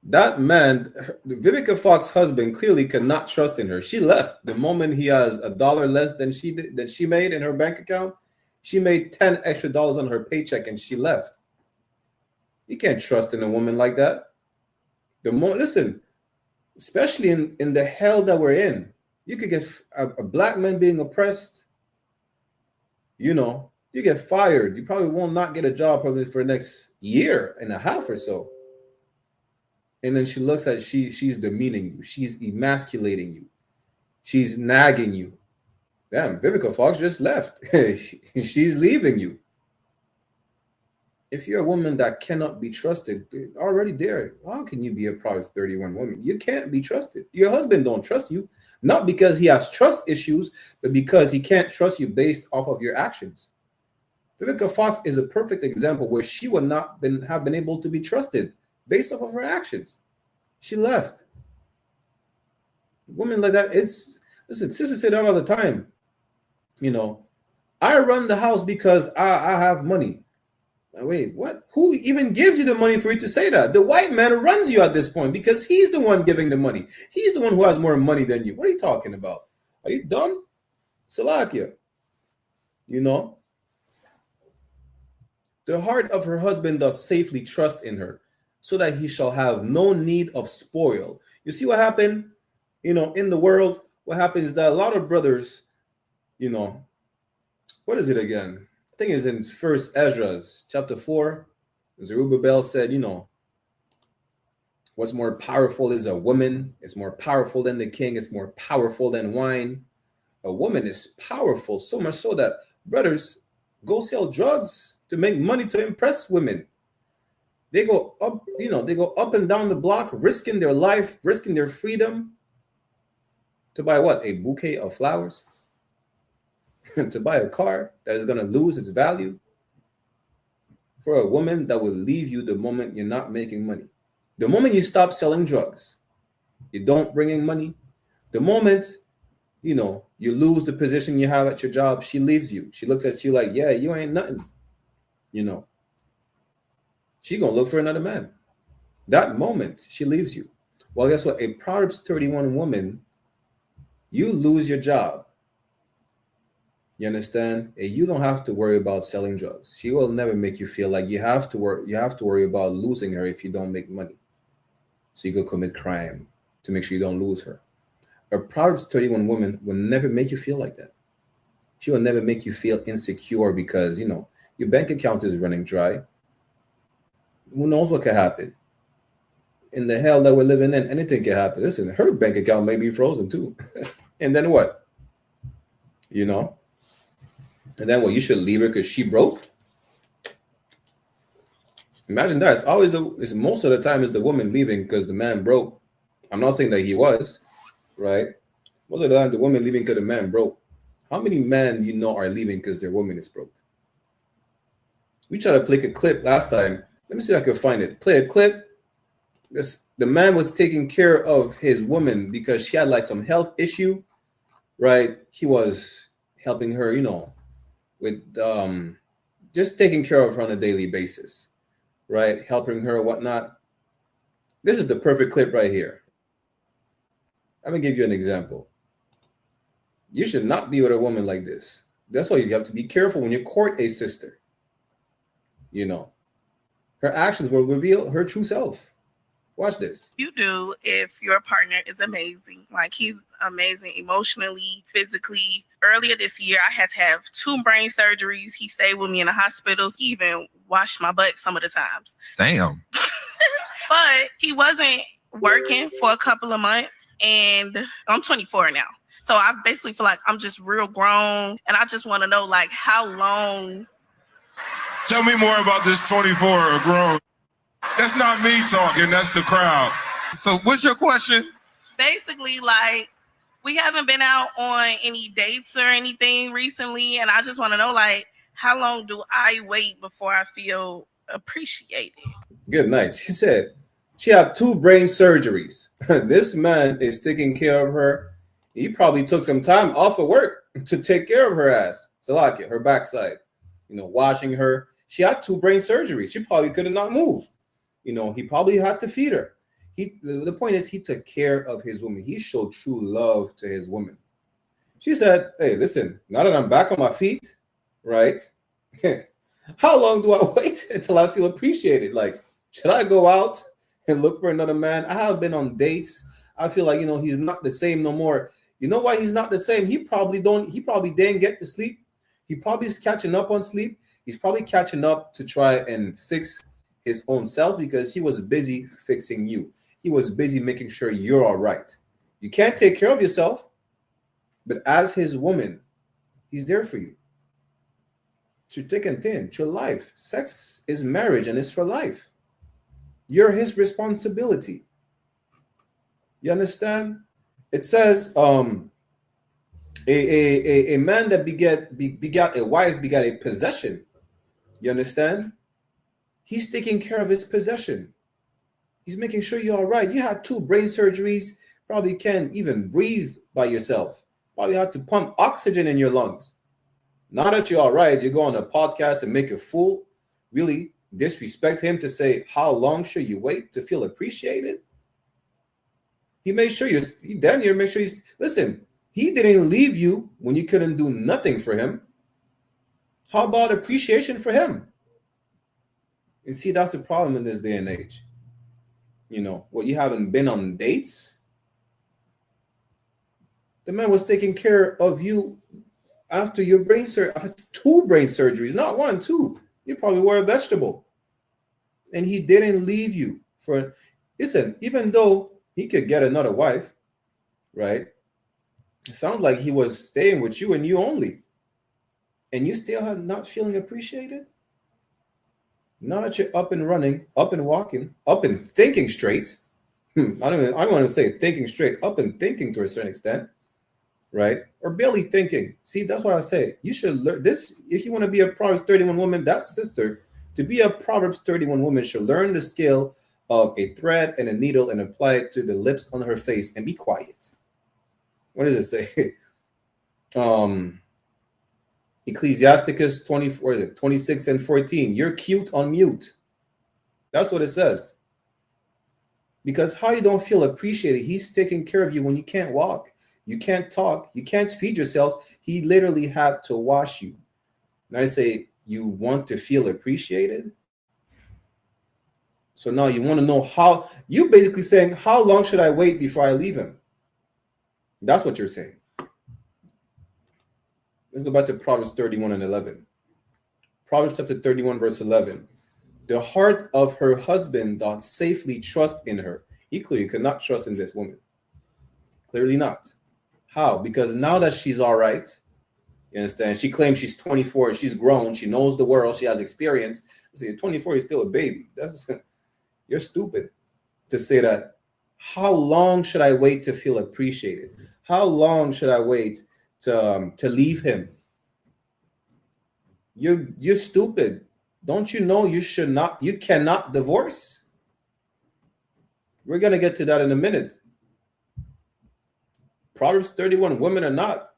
That man, Vivica Fox's husband, clearly cannot trust in her. She left the moment he has $1 less than she made in her bank account. She made $10 extra on her paycheck and she left. You can't trust in a woman like that. Listen, especially in the hell that we're in, you could get a black man being oppressed. You know, you get fired. You probably will not get a job probably for the next year and a half or so. And then she looks at she's demeaning you. She's emasculating you. She's nagging you. Damn, Vivica Fox just left. She's leaving you. If you're a woman that cannot be trusted, already there, how can you be a Proverbs 31 woman? You can't be trusted. Your husband don't trust you, not because he has trust issues, but because he can't trust you based off of your actions. Vivica Fox is a perfect example where she would not have been able to be trusted based off of her actions. She left. Women like that, listen, sisters say that all the time. You know, I run the house because I have money. Wait, what? Who even gives you the money for you to say that? The white man runs you at this point because he's the one giving the money. He's the one who has more money than you. What are you talking about? Are you dumb? Salakia. You know? The heart of her husband does safely trust in her, so that he shall have no need of spoil. You see what happened? You know, in the world, what happens is that a lot of brothers, you know, what is it again? I think it's in First Ezra, chapter 4. Zerubbabel said, you know, what's more powerful is a woman. It's more powerful than the king. It's more powerful than wine. A woman is powerful, so much so that brothers, go sell drugs to make money to impress women. They go up, they go up and down the block, risking their life, risking their freedom to buy what? A bouquet of flowers? To buy a car that is going to lose its value for a woman that will leave you the moment you're not making money. The moment you stop selling drugs, you don't bring in money. The moment, you lose the position you have at your job, she leaves you. She looks at you like, yeah, you ain't nothing. She going to look for another man. That moment, she leaves you. Well, guess what? A Proverbs 31 woman, you lose your job. You understand? And you don't have to worry about selling drugs. She will never make you feel like you have to worry about losing her if you don't make money. So you go commit crime to make sure you don't lose her. A Proverbs 31 woman will never make you feel like that. She will never make you feel insecure because, your bank account is running dry. Who knows what could happen? In the hell that we're living in, anything can happen. Listen, her bank account may be frozen too. And then what? And then what? You should leave her because she broke? Imagine that. It's most of the time is the woman leaving because the man broke. I'm not saying that he was, right? Most of the time the woman leaving because the man broke. How many men are leaving because their woman is broke? We tried to play a clip last time. Let me see if I can find it. Play a clip. The man was taking care of his woman because she had like some health issue, right? He was helping her, with just taking care of her on a daily basis, right? Helping her, whatnot. This is the perfect clip right here. I'm gonna give you an example. You should not be with a woman like this. That's why you have to be careful when you court a sister. Her actions will reveal her true self. Watch this. You do if your partner is amazing. Like, he's amazing emotionally, physically. Earlier this year, I had to have 2 brain surgeries. He stayed with me in the hospitals. He even washed my butt some of the times. Damn. But he wasn't working for a couple of months, and I'm 24 now. So I basically feel like I'm just real grown, and I just want to know, like, how long. Tell me more about this 24 grown. That's not me talking, that's the crowd. So what's your question? Basically, like, we haven't been out on any dates or anything recently, and I just want to know, like, how long do I wait before I feel appreciated? Good night. She said she had 2 brain surgeries. This man is taking care of her. He probably took some time off of work to take care of her ass. Salakia, her backside. Watching her. She had 2 brain surgeries. She probably could have not moved. He probably had to feed her. The point is, he took care of his woman. He showed true love to his woman. She said, hey, listen, now that I'm back on my feet, right? How long do I wait until I feel appreciated? Like, should I go out and look for another man? I have been on dates. I feel like, he's not the same no more. You know why he's not the same? He probably didn't get to sleep. He probably is catching up on sleep. He's probably catching up to try and fix his own self because he was busy fixing you. He was busy making sure you're all right. You can't take care of yourself, but as his woman, he's there for you. Through thick and thin, through life. Sex is marriage and it's for life. You're his responsibility. You understand? It says, a man that begat a wife begat a possession. You understand? He's taking care of his possession. He's making sure you're all right. You had 2 brain surgeries, probably can't even breathe by yourself. Probably had to pump oxygen in your lungs. Now that you're all right, you go on a podcast and make a fool. Really disrespect him to say, how long should you wait to feel appreciated? He made sure listen, he didn't leave you when you couldn't do nothing for him. How about appreciation for him? And see, that's the problem in this day and age. You haven't been on dates. The man was taking care of you after your after 2 brain surgeries, not 1, 2. You probably were a vegetable. And he didn't leave you listen, even though he could get another wife, right? It sounds like he was staying with you and you only. and you still are not feeling appreciated? Now that you're up and running, up and walking, up and thinking straight. I don't want to say thinking straight, up and thinking to a certain extent, right? Or barely thinking. See, that's why I say you should learn this. If you want to be a Proverbs 31 woman, that sister, to be a Proverbs 31 woman, should learn the skill of a thread and a needle and apply it to the lips on her face and be quiet. What does it say? Ecclesiasticus 24, is it 26 and 14? You're cute on mute. That's what it says. Because how you don't feel appreciated? He's taking care of you when you can't walk, you can't talk, you can't feed yourself. He literally had to wash you. And I say, you want to feel appreciated? So now you want to know how, you basically saying, how long should I wait before I leave him? That's what you're saying. Let's go back to Proverbs 31 and 11. Proverbs chapter 31, verse 11. The heart of her husband doth safely trust in her. He clearly could not trust in this woman. Clearly not. How? Because now that she's all right, you understand? She claims she's 24, she's grown, she knows the world, she has experience. See, 24 is still a baby. That's just, you're stupid to say that. How long should I wait to feel appreciated? How long should I wait to leave him? You're stupid. Don't you know you cannot divorce? We're going to get to that in a minute. Proverbs 31, women are not.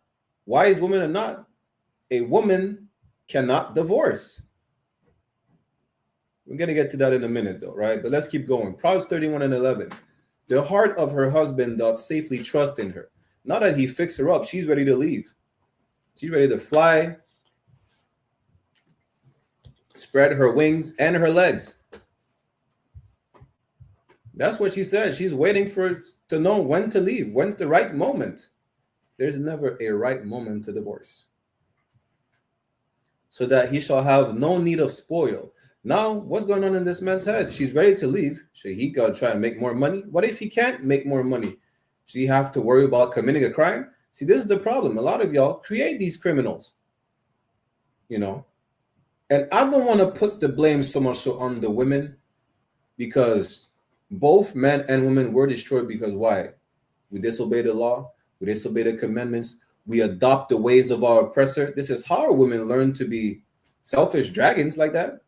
Wise women are not. A woman cannot divorce. We're going to get to that in a minute though, right? But let's keep going. Proverbs 31 and 11. The heart of her husband doth safely trust in her. Now that he fixed her up, she's ready to leave. She's ready to fly, spread her wings and her legs. That's what she said. She's waiting to know when to leave. When's the right moment? There's never a right moment to divorce. So that he shall have no need of spoil. Now, what's going on in this man's head? She's ready to leave. Should he go try and make more money? What if he can't make more money? Should he have to worry about committing a crime? See, this is the problem. A lot of y'all create these criminals, you know. And I don't want to put the blame so much so on the women, because both men and women were destroyed because why? We disobey the law. We disobey the commandments. We adopt the ways of our oppressor. This is how our women learn to be selfish dragons like that.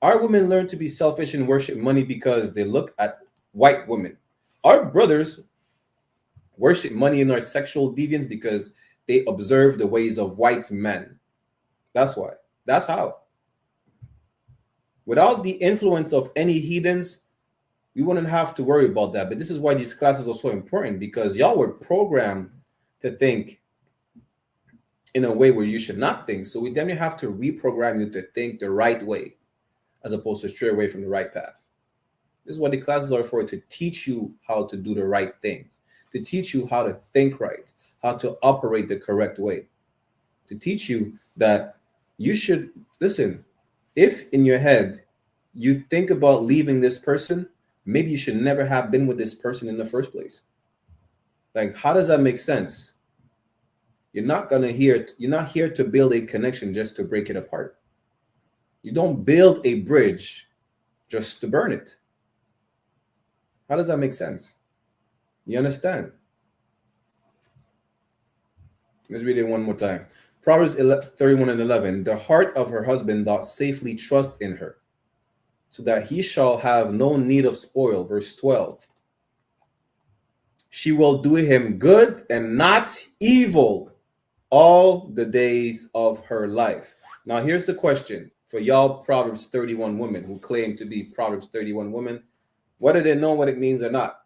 Our women learn to be selfish and worship money because they look at white women. Our brothers worship money in our sexual deviance because they observe the ways of white men. That's why. That's how. Without the influence of any heathens, we wouldn't have to worry about that. But this is why these classes are so important, because y'all were programmed to think in a way where you should not think. So we then have to reprogram you to think the right way, as opposed to stray away from the right path. This is what the classes are for, to teach you how to do the right things, to teach you how to think right, how to operate the correct way, to teach you that you should, listen, if in your head you think about leaving this person, maybe you should never have been with this person in the first place. Like, how does that make sense? You're not here to build a connection just to break it apart. You don't build a bridge just to burn it. How does that make sense? You understand? Let's read it one more time. Proverbs 31 and 11. The heart of her husband doth safely trust in her, so that he shall have no need of spoil. Verse 12. She will do him good and not evil all the days of her life. Now here's the question for y'all Proverbs 31 women who claim to be Proverbs 31 women. Whether they know what it means or not.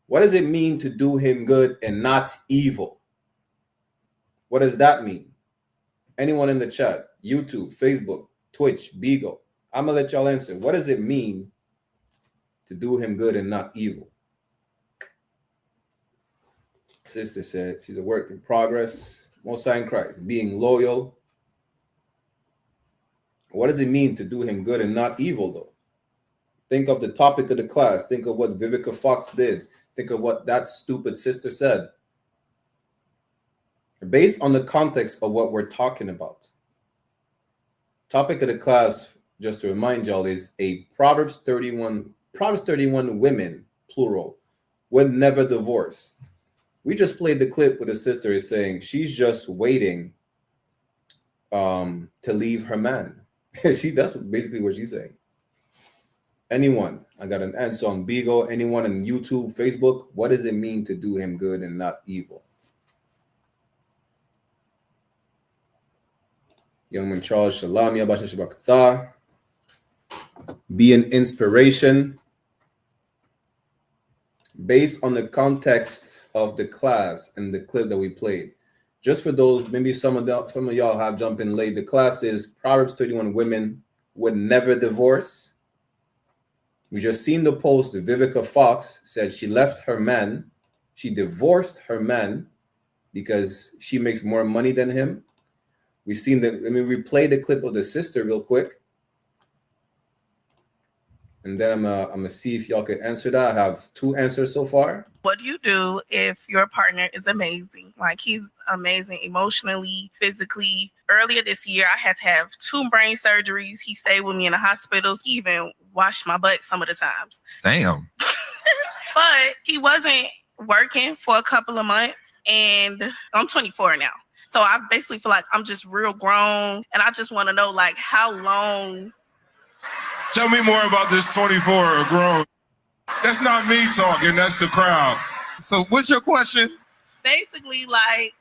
What does it mean to do him good and not evil? What does that mean? Anyone in the chat, YouTube, Facebook, Twitch, Beagle. I'm going to let y'all answer. What does it mean to do him good and not evil? Sister said she's a work in progress. Most High in Christ. Being loyal. What does it mean to do him good and not evil, though? Think of the topic of the class. Think of what Vivica Fox did. Think of what that stupid sister said. based on the context of what we're talking about. Topic of the class, just to remind y'all, is a Proverbs 31 women, plural, would never divorce. We just played the clip with a sister is saying she's just waiting to leave her man. That's basically what she's saying. Anyone, I got an answer on Beagle. Anyone on YouTube, Facebook, what does it mean to do him good and not evil? Youngman Charles, Shalom, Yabasha Shabakatha. Be an inspiration. Based on the context of the class and the clip that we played. Just for those, maybe some of y'all have jumped in late. The class is Proverbs 31 women would never divorce. We just seen the post. Vivica Fox said she left her man. She divorced her man because she makes more money than him. We seen that. Let me replay the clip of the sister real quick. And then I'm gonna see if y'all can answer that. I have 2 answers so far. What do you do if your partner is amazing? Like, he's amazing emotionally, physically. Earlier this year, I had to have 2 brain surgeries. He stayed with me in the hospitals. He even washed my butt some of the times. Damn. But he wasn't working for a couple of months, and I'm 24 now. So I basically feel like I'm just real grown, and I just want to know, like, how long. Tell me more about this 24 grown. That's not me talking, that's the crowd. So what's your question? Basically, like,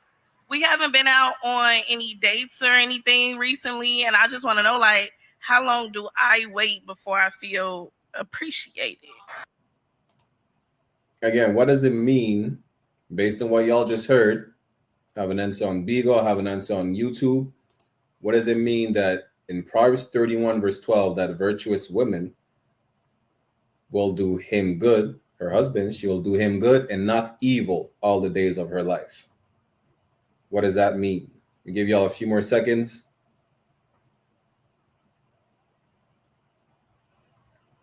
we haven't been out on any dates or anything recently, and I just want to know, like, how long do I wait before I feel appreciated? Again, what does it mean based on what y'all just heard? I have an answer on Beagle, I have an answer on YouTube. What does it mean that in Proverbs 31 verse 12, that virtuous woman will do him good, her husband, she will do him good and not evil all the days of her life? What does that mean? We give y'all a few more seconds.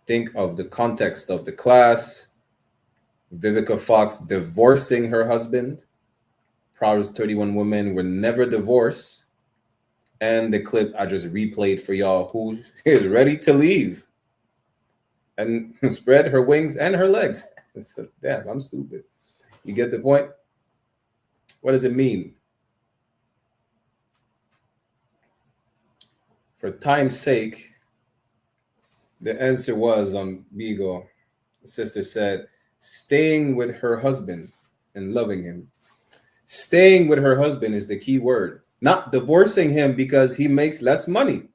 Think of the context of the class. Vivica Fox divorcing her husband. Proverbs 31 women will never divorce. And the clip I just replayed for y'all, who is ready to leave and spread her wings and her legs. Damn, I'm stupid. You get the point? What does it mean? For time's sake, the answer was on Beagle. The sister said, staying with her husband and loving him. Staying with her husband is the key word. Not divorcing him because he makes less money.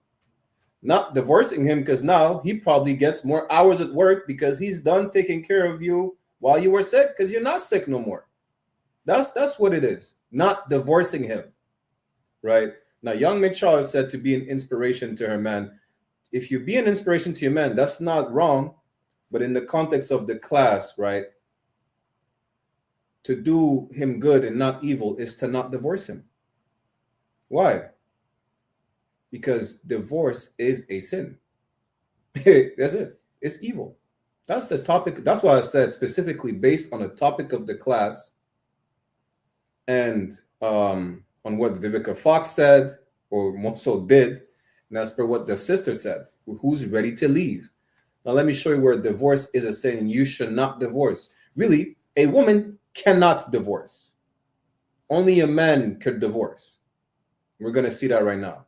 Not divorcing him because now he probably gets more hours at work because he's done taking care of you while you were sick, because you're not sick no more. That's what it is. Not divorcing him. Right? Now, young McCharles said to be an inspiration to her man. If you be an inspiration to your man, that's not wrong. But in the context of the class, right? To do him good and not evil is to not divorce him. Why? Because divorce is a sin. That's it. It's evil. That's the topic. That's why I said specifically based on the topic of the class and on what Vivica Fox said, or more so did, and as per what the sister said, who's ready to leave. Now let me show you where divorce is a sin. You should not divorce. Really, a woman cannot divorce. Only a man could divorce. We're going to see that right now.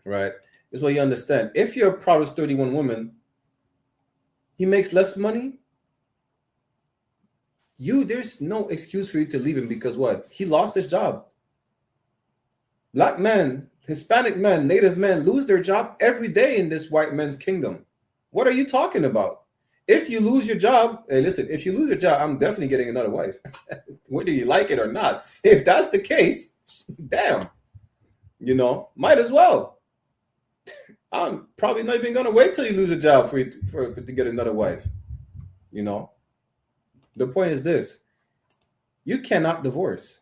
Right? This is what you understand. If you're a Proverbs 31 woman, he makes less money. There's no excuse for you to leave him because what? He lost his job. Black men, Hispanic men, Native men lose their job every day in this white man's kingdom. What are you talking about? If you lose your job, hey, listen, if you lose your job, I'm definitely getting another wife, whether you like it or not. If that's the case, damn, might as well. I'm probably not even going to wait till you lose a job for to get another wife. The point is this. You cannot divorce.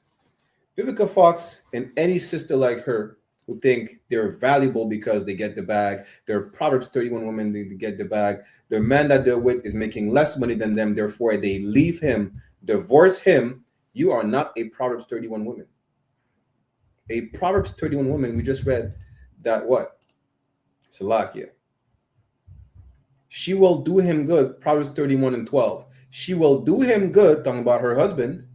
Vivica Fox and any sister like her who think they're valuable because they get the bag, they're Proverbs 31 women, they get the bag, the man that they're with is making less money than them, therefore they leave him, divorce him, You are not a Proverbs 31 woman. A Proverbs 31 woman, we just read that what? Salakia. She will do him good, Proverbs 31 and 12. She will do him good, talking about her husband,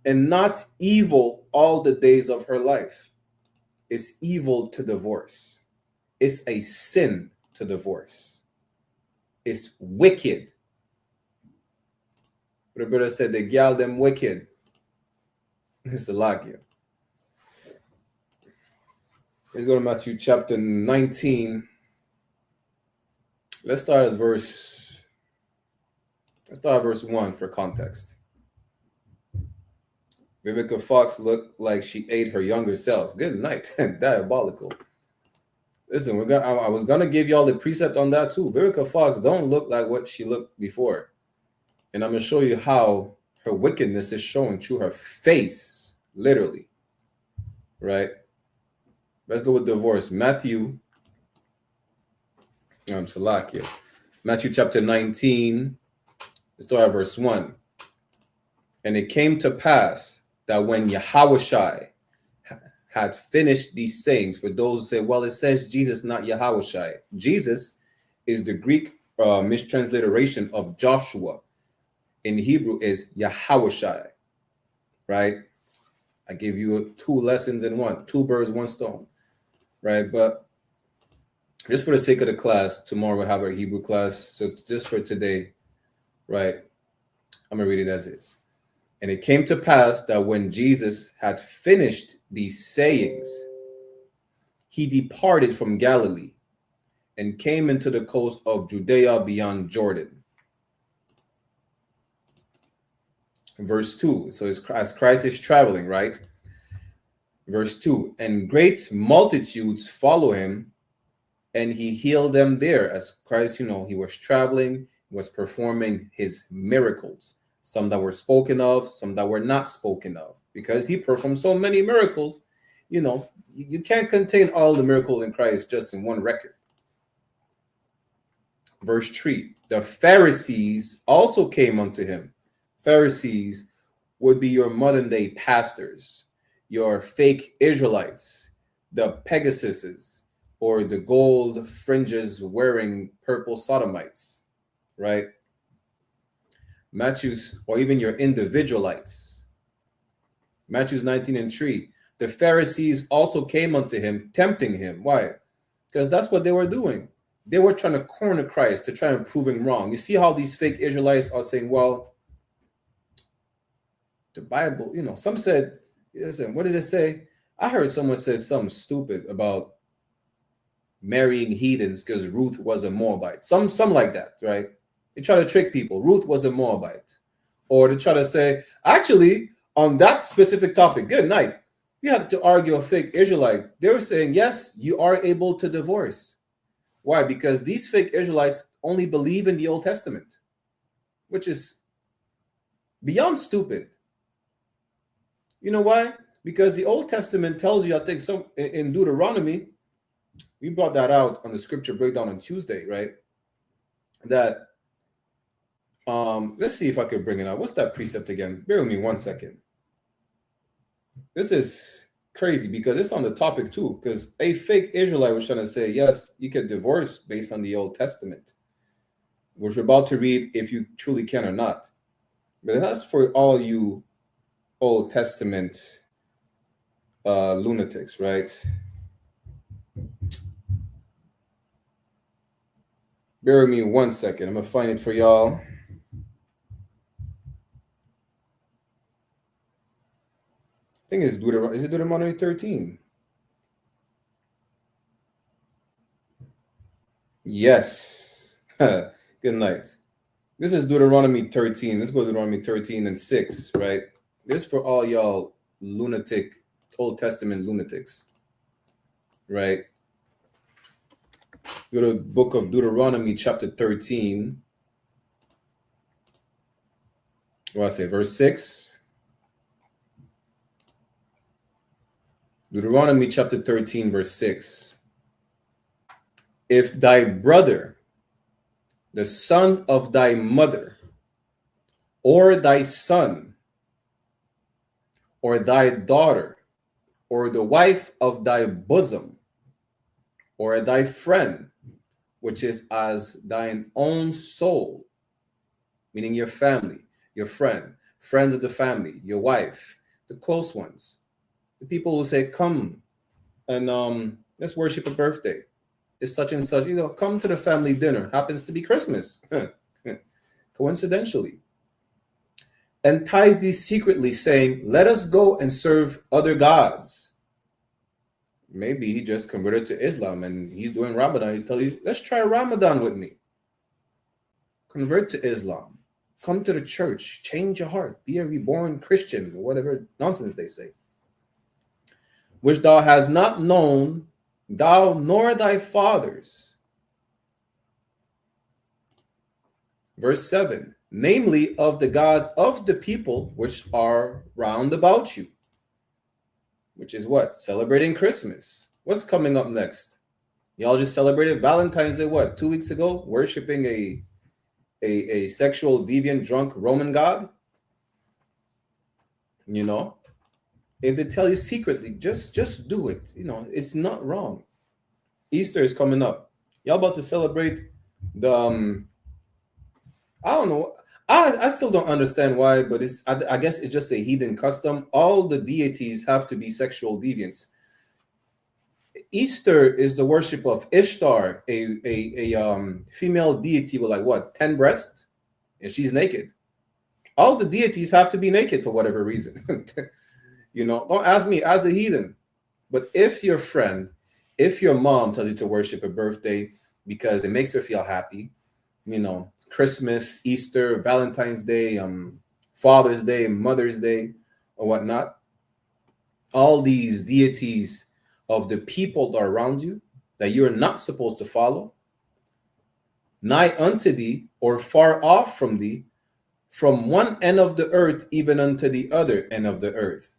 and not evil all the days of her life. It's evil to divorce. It's a sin to divorce. It's wicked. The brother said the gal them wicked. It's a lakia. Let's go to Matthew chapter 19. Let's start at verse 1 for context. Vivica Fox looked like she ate her younger self. Good night. Diabolical. Listen, I was gonna give y'all the precept on that too. Vivica Fox don't look like what she looked before. And I'm gonna show you how her wickedness is showing through her face, literally. Right? Let's go with divorce. Matthew chapter 19, let's start at verse 1. And it came to pass that when Yahawashi had finished these sayings, for those who say, well, it says Jesus, not Yahawashi. Jesus is the Greek mistransliteration of Joshua. In Hebrew is Yahawashi, right? I give you 2 lessons in one, 2 birds, 1 stone, right? But just for the sake of the class, tomorrow we'll have our Hebrew class. So just for today, right, I'm going to read it as is. And it came to pass that when Jesus had finished these sayings, he departed from Galilee and came into the coast of Judea beyond Jordan. Verse 2. So as Christ is traveling, right? Verse 2. And great multitudes follow him, and he healed them there. As Christ, he was traveling, was performing his miracles. Some that were spoken of, some that were not spoken of. Because he performed so many miracles, you can't contain all the miracles in Christ just in one record. Verse 3. The Pharisees also came unto him. Pharisees would be your modern day pastors, your fake Israelites, the Pegasuses, or the gold fringes wearing purple sodomites, right? Matthew's, or even your individualites. Matthew's 19 and 3. The Pharisees also came unto him, tempting him. Why? Because that's what they were doing. They were trying to corner Christ to try and prove him wrong. You see how these fake Israelites are saying, well, the Bible, some said, listen, what did it say? I heard someone say something stupid about marrying heathens because Ruth was a Moabite. Some like that, right? They try to trick people. Ruth was a Moabite. Or they try to say, actually, on that specific topic, good night, you have to argue a fake Israelite. They were saying, yes, you are able to divorce. Why? Because these fake Israelites only believe in the Old Testament, which is beyond stupid. You know why? Because the Old Testament tells you, I think, some in Deuteronomy, we brought that out on the scripture breakdown on Tuesday, right? That, let's see if I could bring it out. What's that precept again? Bear with me 1 second. This is crazy because it's on the topic too, because a fake Israelite was trying to say, yes, you can divorce based on the Old Testament, which we're about to read if you truly can or not. But that's for all you Old Testament lunatics, right? Bear with me 1 second. I'm gonna find it for y'all. I think it's Deuteronomy 13? Yes. Good night. This is Deuteronomy 13. Let's go to Deuteronomy 13 and 6, right? This is for all y'all lunatic, Old Testament lunatics, right? Go to the book of Deuteronomy chapter 13. What do I say? Verse 6. Deuteronomy chapter 13, verse 6. If thy brother, the son of thy mother, or thy son, or thy daughter, or the wife of thy bosom, or thy friend, which is as thine own soul, meaning your family, your friend, friends of the family, your wife, the close ones, the people who say, come and let's worship a birthday. It's such and such, come to the family dinner. Happens to be Christmas, coincidentally. Entice thee secretly, saying, let us go and serve other gods. Maybe he just converted to Islam and he's doing Ramadan. He's telling you, let's try Ramadan with me. Convert to Islam. Come to the church. Change your heart. Be a reborn Christian, or whatever nonsense they say. Which thou hast not known, thou nor thy fathers. Verse 7. Namely, of the gods of the people which are round about you. Which is what? Celebrating Christmas. What's coming up next? Y'all just celebrated Valentine's Day, what, 2 weeks ago? Worshipping a sexual, deviant, drunk Roman god? If they tell you secretly, just do it. It's not wrong. Easter is coming up. Y'all about to celebrate the I don't know. I still don't understand why, but I guess it's just a heathen custom. All the deities have to be sexual deviants. Easter is the worship of Ishtar, a female deity with 10 breasts, and she's naked. All the deities have to be naked for whatever reason. Don't ask me, as a heathen. But if your mom tells you to worship a birthday because it makes her feel happy, Christmas, Easter, Valentine's Day, Father's Day, Mother's Day, or whatnot, all these deities of the people that are around you that you're not supposed to follow, nigh unto thee or far off from thee, from one end of the earth even unto the other end of the earth.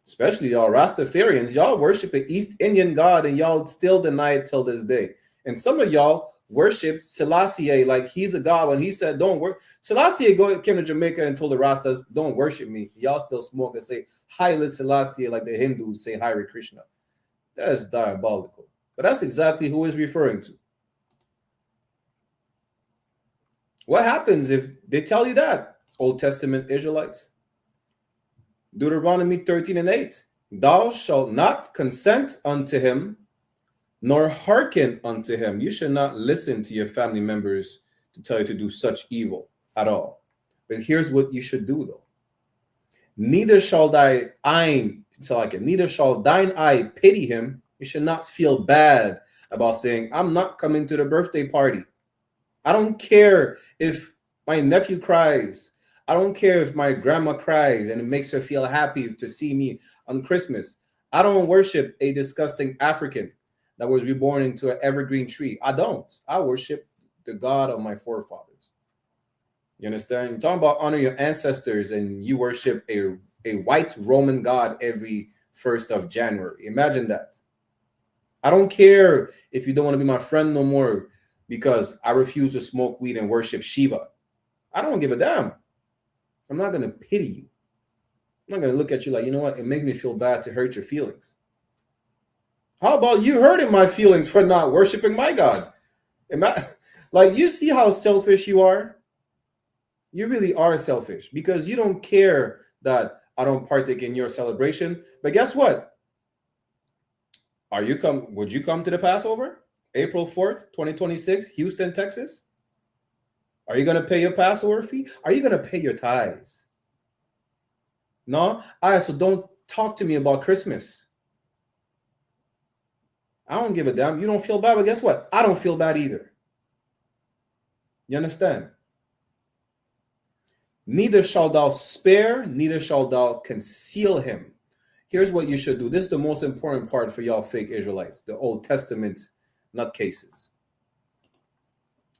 Especially y'all Rastafarians, y'all worship an East Indian god and y'all still deny it till this day. And some of y'all worship Selassie like he's a god when he said, don't work. Selassie came to Jamaica and told the Rastas, don't worship me. Y'all still smoke and say, Haile Selassie, like the Hindus say Hare Krishna. That's diabolical. But that's exactly who he's referring to. What happens if they tell you that, Old Testament Israelites? Deuteronomy 13:8. Thou shalt not consent unto him, nor hearken unto him. You should not listen to your family members to tell you to do such evil at all. But here's what you should do, though. Neither shall thine eye pity him. You should not feel bad about saying, I'm not coming to the birthday party. I don't care if my nephew cries. I don't care if my grandma cries and it makes her feel happy to see me on Christmas. I don't worship a disgusting African that was reborn into an evergreen tree. I don't. I worship the God of my forefathers. You understand? You're talking about honor your ancestors and you worship a white Roman god every 1st of January. Imagine that. I don't care if you don't want to be my friend no more because I refuse to smoke weed and worship Shiva. I don't give a damn. I'm not going to pity you. I'm not going to look at you like, you know what? It makes me feel bad to hurt your feelings. How about you hurting my feelings for not worshiping my God? Like, you see how selfish you are? You really are selfish because you don't care that I don't partake in your celebration. But guess what? Would you come to the Passover? April 4th, 2026, Houston, Texas? Are you going to pay your Passover fee? Are you going to pay your tithes? No? All right, so don't talk to me about Christmas. I don't give a damn. You don't feel bad, but guess what? I don't feel bad either. You understand? Neither shalt thou spare, neither shalt thou conceal him. Here's what you should do. This is the most important part for y'all fake Israelites, the Old Testament nutcases.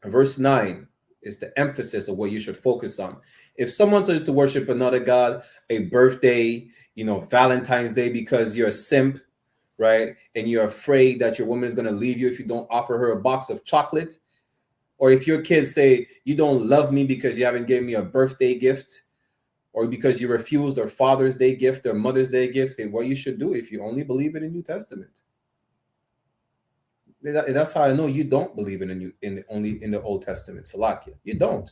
Verse 9 is the emphasis of what you should focus on. If someone tells you to worship another god, a birthday, Valentine's Day, because you're a simp, right? And you're afraid that your woman is going to leave you if you don't offer her a box of chocolate. Or if your kids say, you don't love me because you haven't given me a birthday gift, or because you refuse their Father's Day gift, their Mother's Day gift, say what you should do if you only believe in the New Testament. That's how I know you don't believe only in the Old Testament. Salakia, you don't,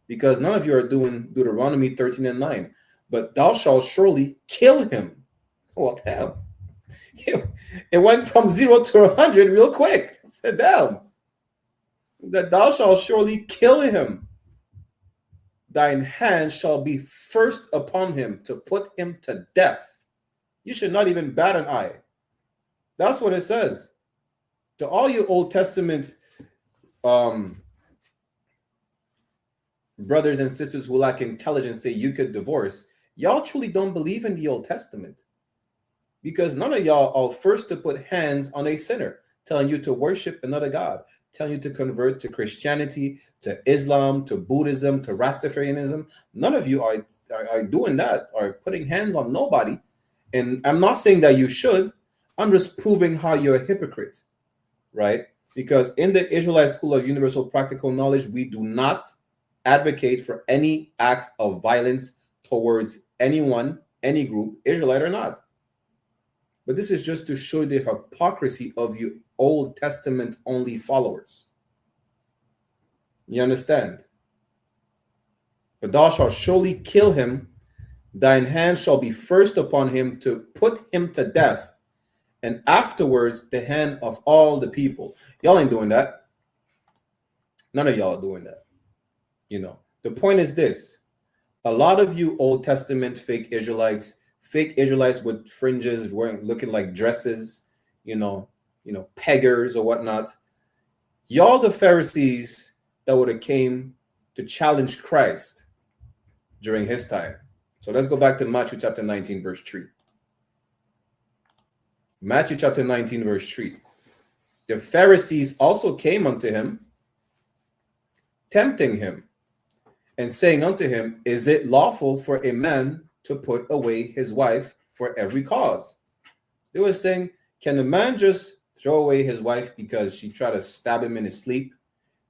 because none of you are doing Deuteronomy 13:9. But thou shalt surely kill him. Well, damn, it went from 0 to 100 real quick. I said, damn, that thou shalt surely kill him. Thine hand shall be first upon him to put him to death. You should not even bat an eye. That's what it says. To all you Old Testament brothers and sisters who lack intelligence, say you could divorce, y'all truly don't believe in the Old Testament, because none of y'all are first to put hands on a sinner, telling you to worship another God, telling you to convert to Christianity, to Islam, to Buddhism, to Rastafarianism. None of you are doing that, or putting hands on nobody. And I'm not saying that you should. I'm just proving how you're a hypocrite, right? Because in the Israelite School of Universal Practical Knowledge, we do not advocate for any acts of violence towards anyone, any group, Israelite or not. But this is just to show the hypocrisy of you Old Testament only followers. You understand? But thou shalt surely kill him, thine hand shall be first upon him to put him to death, and afterwards the hand of all the people. Y'all ain't doing that. None of y'all are doing that. You know, the point is this: a lot of you Old Testament fake Israelites with fringes, looking like dresses, you know, peggers or whatnot. Y'all the Pharisees that would have came to challenge Christ during his time. So let's go back to Matthew chapter 19, verse 3. Matthew chapter 19, verse 3. The Pharisees also came unto him, tempting him, and saying unto him, is it lawful for a man to put away his wife for every cause? They were saying, can a man just throw away his wife because she tried to stab him in his sleep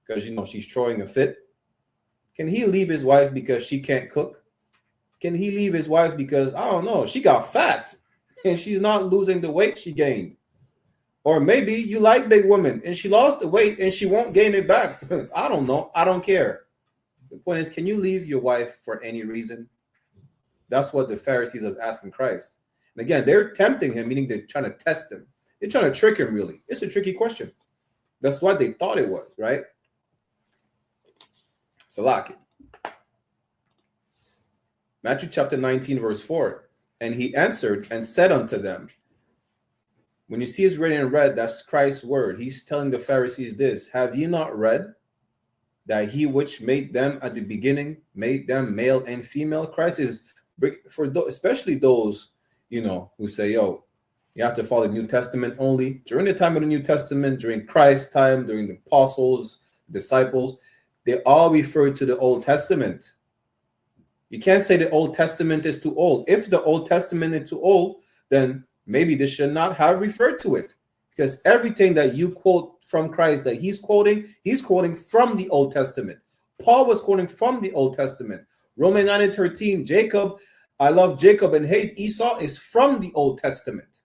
because, she's throwing a fit? Can he leave his wife because she can't cook? Can he leave his wife because, I don't know, she got fat and she's not losing the weight she gained? Or maybe you like big women and she lost the weight and she won't gain it back. I don't know. I don't care. The point is, can you leave your wife for any reason? That's what the Pharisees is asking Christ. And again, they're tempting him, meaning they're trying to test him. They're trying to trick him, really. It's a tricky question. That's what they thought it was, right? Salaki. Matthew chapter 19, verse 4. And he answered and said unto them, when you see it's written in red, that's Christ's word. He's telling the Pharisees this: have ye not read that he which made them at the beginning made them male and female? Christ is for especially those, who say, yo, you have to follow the New Testament only. During the time of the New Testament, during Christ's time, during the apostles, disciples, they all referred to the Old Testament. You can't say the Old Testament is too old. If the Old Testament is too old, then maybe they should not have referred to it, because everything that you quote from Christ that he's quoting from the Old Testament. Paul was quoting from the Old Testament. Romans 9:13, Jacob, I love Jacob and hate Esau, is from the Old Testament.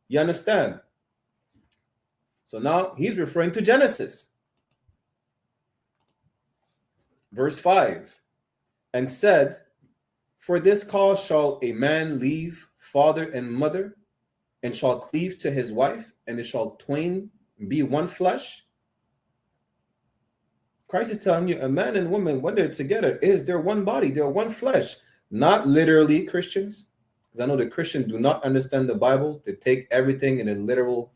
You understand? So now he's referring to Genesis. Verse 5, and said, for this cause shall a man leave father and mother, and shall cleave to his wife, and it shall twain be one flesh. Christ is telling you, a man and woman, when they're together, they're one body, they're one flesh. Not literally, Christians, because I know the Christians do not understand the Bible. They take everything in a literal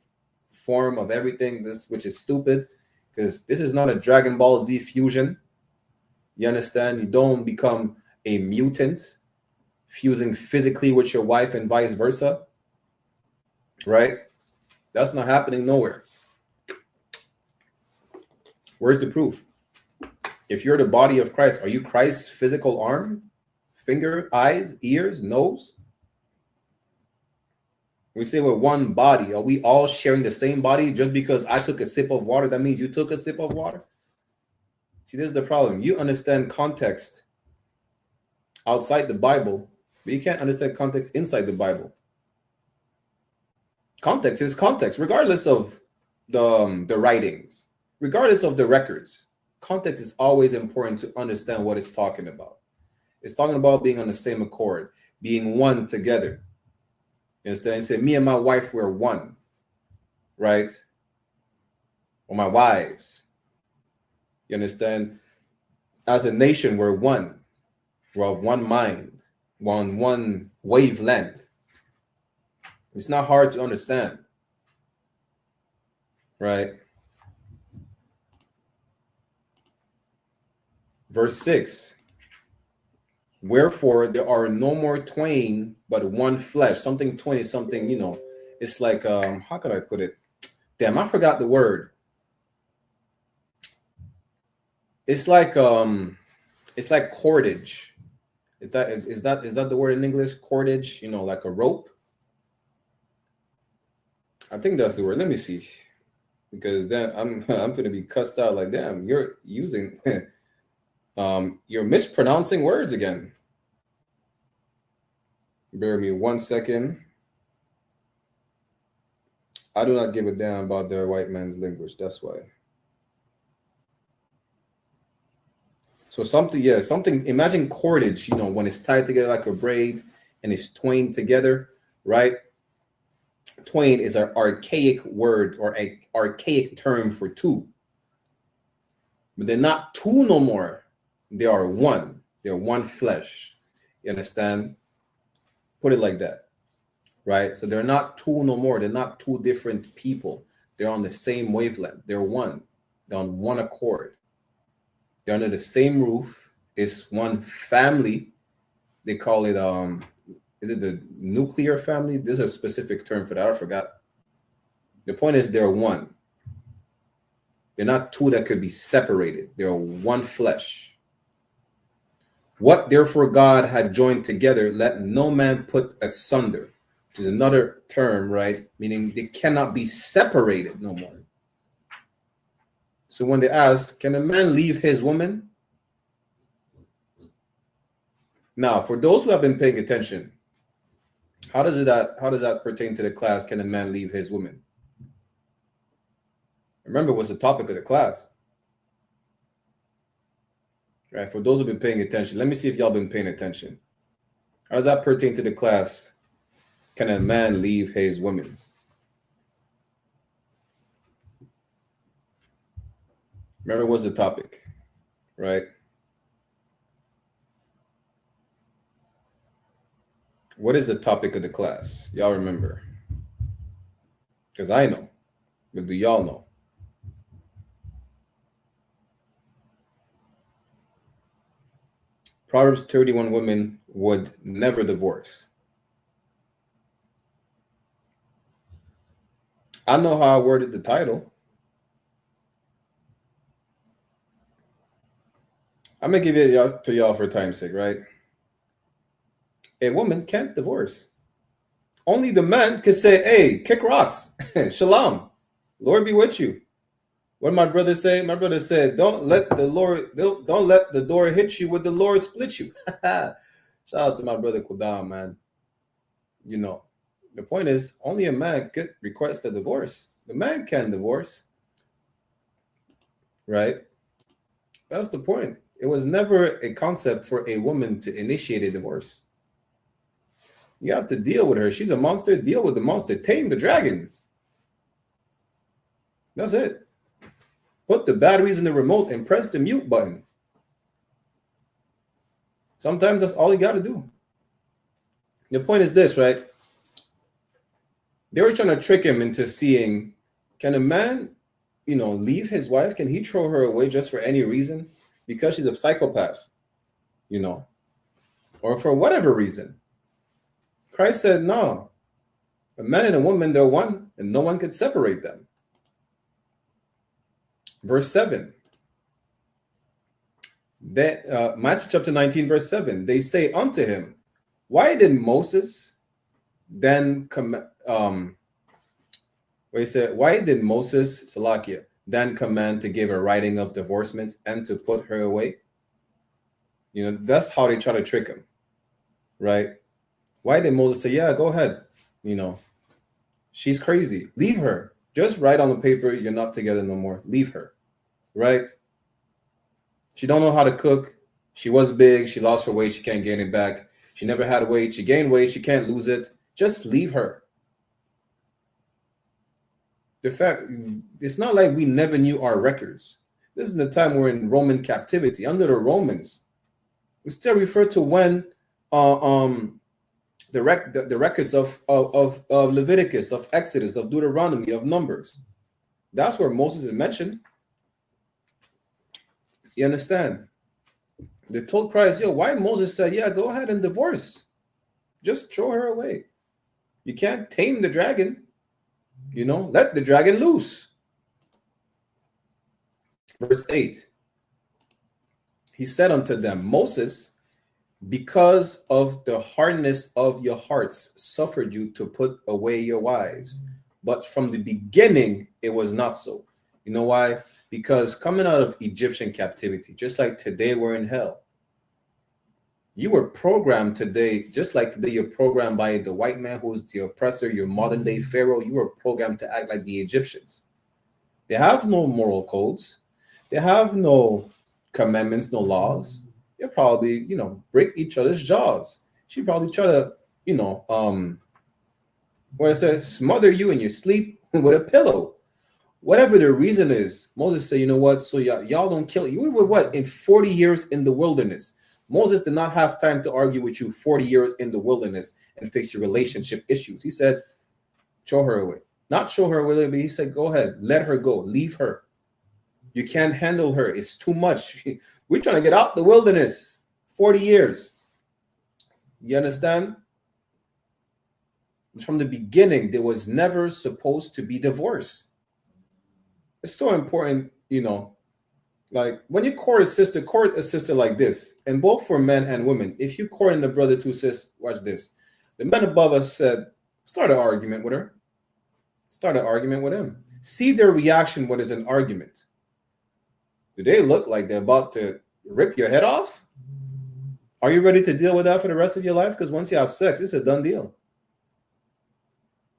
form of everything, which is stupid, because this is not a Dragon Ball Z fusion. You understand? You don't become a mutant fusing physically with your wife and vice versa. Right? That's not happening nowhere. Where's the proof? If you're the body of Christ, are you Christ's physical arm, finger, eyes, ears, nose? We say we're one body. Are we all sharing the same body? Just because I took a sip of water, that means you took a sip of water? See, this is the problem. You understand context outside the Bible, but you can't understand context inside the Bible. Context is context, regardless of the writings, regardless of the records. Context is always important to understand what it's talking about. It's talking about being on the same accord, being one together. You understand? It said, me and my wife were one, right? Or my wives. You understand? As a nation, we're one. We're of one mind. We're on one wavelength. It's not hard to understand, right? Verse 6. Wherefore there are no more twain, but one flesh. Something twain is something, it's like, how could I put it? Damn, I forgot the word. It's like cordage. Is that the word in English? Cordage, like a rope. I think that's the word. Let me see. Because then I'm gonna be cussed out like, damn, you're using you're mispronouncing words again. Bear with me 1 second. I do not give a damn about the white man's language. That's why. So something, imagine cordage, when it's tied together like a braid and it's twained together, right? Twain is an archaic word or an archaic term for two. But they're not two no more. They are one. They're one flesh. You understand? Put it like that, right? So they're not two no more. They're not two different people. They're on the same wavelength. They're one. They're on one accord. They're under the same roof. It's one family. They call it, is it the nuclear family? There's a specific term for that. I forgot. The point is they're one. They're not two that could be separated. They're one flesh. What therefore God had joined together, let no man put asunder, which is another term, right? Meaning they cannot be separated no more. So when they ask, can a man leave his woman? Now, for those who have been paying attention, how does that pertain to the class? Can a man leave his woman? Remember, it was the topic of the class. Right, for those who've been paying attention, let me see if y'all been paying attention. How does that pertain to the class? Can a man leave his woman? Remember, it was the topic, right? What is the topic of the class? Y'all remember? Because I know, but do y'all know? Proverbs 31 women would never divorce. I know how I worded the title. I'm going to give it to y'all for time's sake, right? A woman can't divorce. Only the man could say, hey, kick rocks. Shalom. Lord be with you. What did my brother say? My brother said, don't let the door hit you, with the Lord split you. Shout out to my brother Kudam, man. The point is, only a man could request a divorce. The man can divorce. Right? That's the point. It was never a concept for a woman to initiate a divorce. You have to deal with her. She's a monster. Deal with the monster. Tame the dragon. That's it. Put the batteries in the remote and press the mute button. Sometimes that's all you got to do. The point is this, right? They were trying to trick him into seeing, can a man, leave his wife? Can he throw her away just for any reason? Because she's a psychopath, or for whatever reason. Christ said, no. A man and a woman, they're one, and no one could separate them. Verse 7. Matthew chapter 19, verse 7. They say unto him, why did Moses then command to give a writing of divorcement and to put her away? That's how they try to trick him. right? Why did Moses say, yeah, go ahead? She's crazy. Leave her. Just write on the paper, you're not together no more. Leave her, right? She don't know how to cook. She was big. She lost her weight. She can't gain it back. She never had weight. She gained weight. She can't lose it. Just leave her. The fact, it's not like we never knew our records. This is the time we're in Roman captivity. Under the Romans, we still refer to when the records of Leviticus, of Exodus, of Deuteronomy, of Numbers. That's where Moses is mentioned. You understand? They told Christ, yo, why Moses said, yeah, go ahead and divorce. Just throw her away. You can't tame the dragon. Let the dragon loose. Verse 8. He said unto them, Moses, because of the hardness of your hearts, suffered you to put away your wives. But from the beginning, it was not so. You know why? Because coming out of Egyptian captivity, just like today we're in hell, you were programmed today, just like today you're programmed by the white man who's the oppressor, your modern day Pharaoh. You were programmed to act like the Egyptians. They have no moral codes. They have no commandments, no laws. They'll probably, break each other's jaws. She probably try to, smother you in your sleep with a pillow. Whatever the reason is, Moses said, you know what? So y'all don't kill you. We were what? In 40 years in the wilderness. Moses did not have time to argue with you 40 years in the wilderness and fix your relationship issues. He said, throw her away. Not throw her away, but he said, go ahead, let her go, leave her. You can't handle her. It's too much. We're trying to get out the wilderness. 40 years. You understand? From the beginning, there was never supposed to be divorce. It's so important, like when you court a sister like this, and both for men and women. If you courting a brother to sis, watch this. The man above us said, start an argument with her. Start an argument with him. See their reaction what is an argument. Do they look like they're about to rip your head off? Are you ready to deal with that for the rest of your life? Because once you have sex, it's a done deal.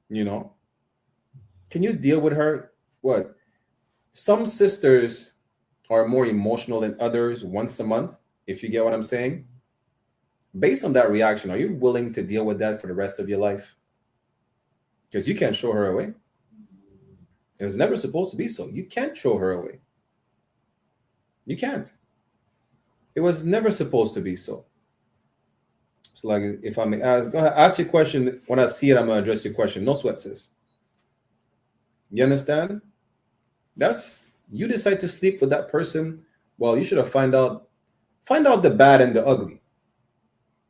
Can you deal with her? What? Some sisters are more emotional than others once a month, if you get what I'm saying. Based on that reaction, are you willing to deal with that for the rest of your life? Because you can't throw her away. It was never supposed to be so. You can't throw her away. You can't. It was never supposed to be so. So like, if I may ask, go ahead, ask your question. When I see it, I'm going to address your question. No sweat, sis. You understand? You decide to sleep with that person. Well, you should have find out the bad and the ugly,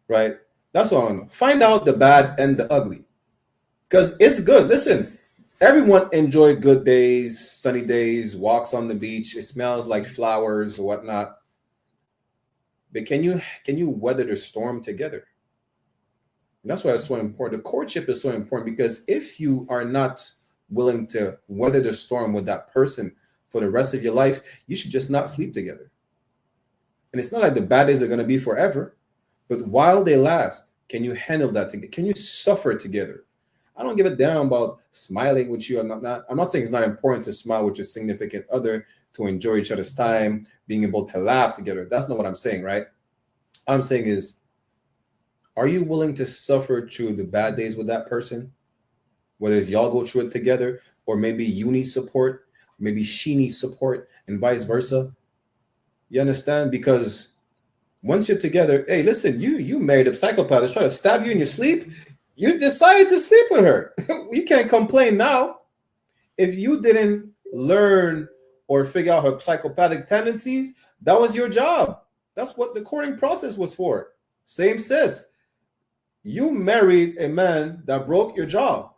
right? That's what I want to know. Find out the bad and the ugly, because it's good. Listen, everyone enjoy good days, sunny days, walks on the beach. It smells like flowers or whatnot. But can you weather the storm together? And that's why it's so important. The courtship is so important, because if you are not willing to weather the storm with that person for the rest of your life, you should just not sleep together. And it's not like the bad days are going to be forever, but while they last, can you handle that together? Can you suffer together? I don't give a damn about smiling with you. I'm not saying it's not important to smile with your significant other, to enjoy each other's time, being able to laugh together. That's not what I'm saying, right? What I'm saying is, are you willing to suffer through the bad days with that person? Whether it's y'all go through it together, or maybe you need support, maybe she needs support, and vice versa. You understand? Because once you're together, hey, listen, you married a psychopath that's trying to stab you in your sleep. You decided to sleep with her. You can't complain now. If you didn't learn or figure out her psychopathic tendencies, that was your job. That's what the courting process was for. Same sis. You married a man that broke your jaw,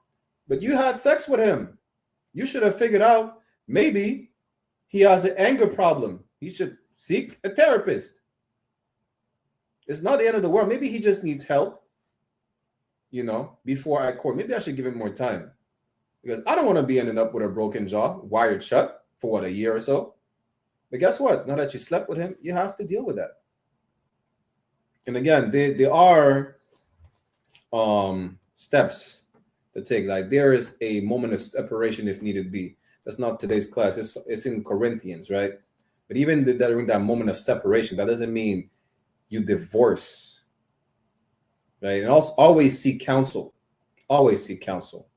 but you had sex with him. You should have figured out maybe he has an anger problem. He should seek a therapist. It's not the end of the world. Maybe he just needs help, before I court. Maybe I should give him more time, because I don't want to be ending up with a broken jaw, wired shut for a year or so. But guess what? Now that you slept with him, you have to deal with that. And again, there are steps to take. Like there is a moment of separation if needed be. That's not today's class. It's in Corinthians, right? But even during that moment of separation, that doesn't mean you divorce, right? And also always seek counsel. Always seek counsel.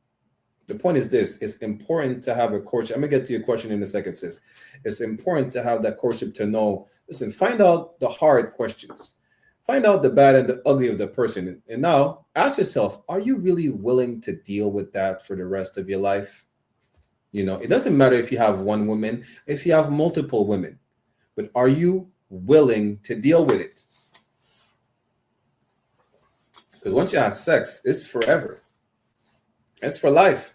The point is this: it's important to have a courtship. I'm gonna get to your question in a second, sis. It's important to have that courtship to know. Listen, find out the hard questions. Find out the bad and the ugly of the person. And now ask yourself, are you really willing to deal with that for the rest of your life? You know, it doesn't matter if you have one woman, if you have multiple women, but are you willing to deal with it? Because once you have sex, it's forever. It's for life.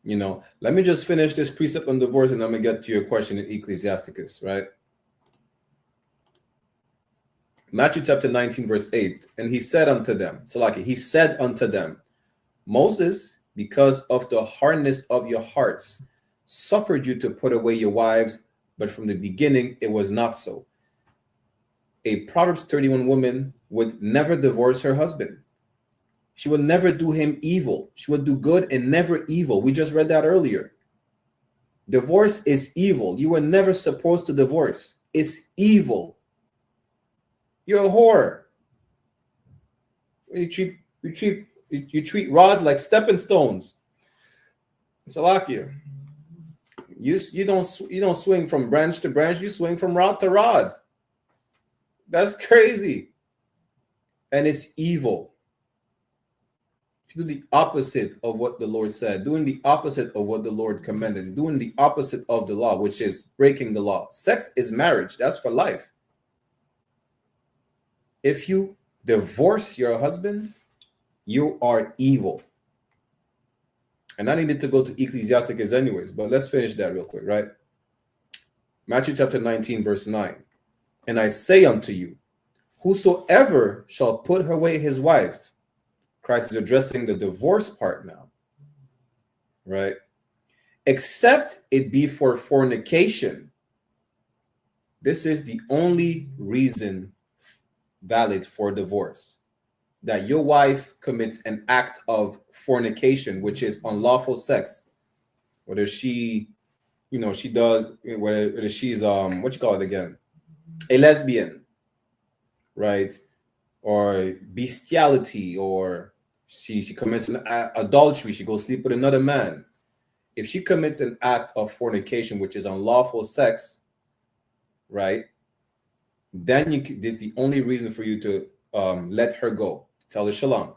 You know, let me just finish this precept on divorce and I'm going to get to your question in Ecclesiasticus, right? Matthew chapter 19, verse 8. And he said unto them, he said unto them, Moses, because of the hardness of your hearts, suffered you to put away your wives, but from the beginning it was not so. A Proverbs 31 woman would never divorce her husband. She would never do him evil. She would do good and never evil. We just read that earlier. Divorce is evil. You were never supposed to divorce. It's evil. You're a whore. You treat rods like stepping stones. Salakia. You don't swing from branch to branch. You swing from rod to rod. That's crazy. And it's evil. If you do the opposite of what the Lord said, doing the opposite of what the Lord commanded, doing the opposite of the law, which is breaking the law. Sex is marriage. That's for life. If you divorce your husband, you are evil. And I needed to go to Ecclesiasticus anyways, but let's finish that real quick, right? Matthew chapter 19, verse 9. And I say unto you, whosoever shall put away his wife, Christ is addressing the divorce part now, right? Except it be for fornication. This is the only reason valid for divorce, that your wife commits an act of fornication, which is unlawful sex, whether she does, whether she's what you call it again, a lesbian, right, or bestiality, or she commits an adultery, she goes sleep with another man. If she commits an act of fornication, which is unlawful sex, right, then this is the only reason for you to let her go. Tell her shalom.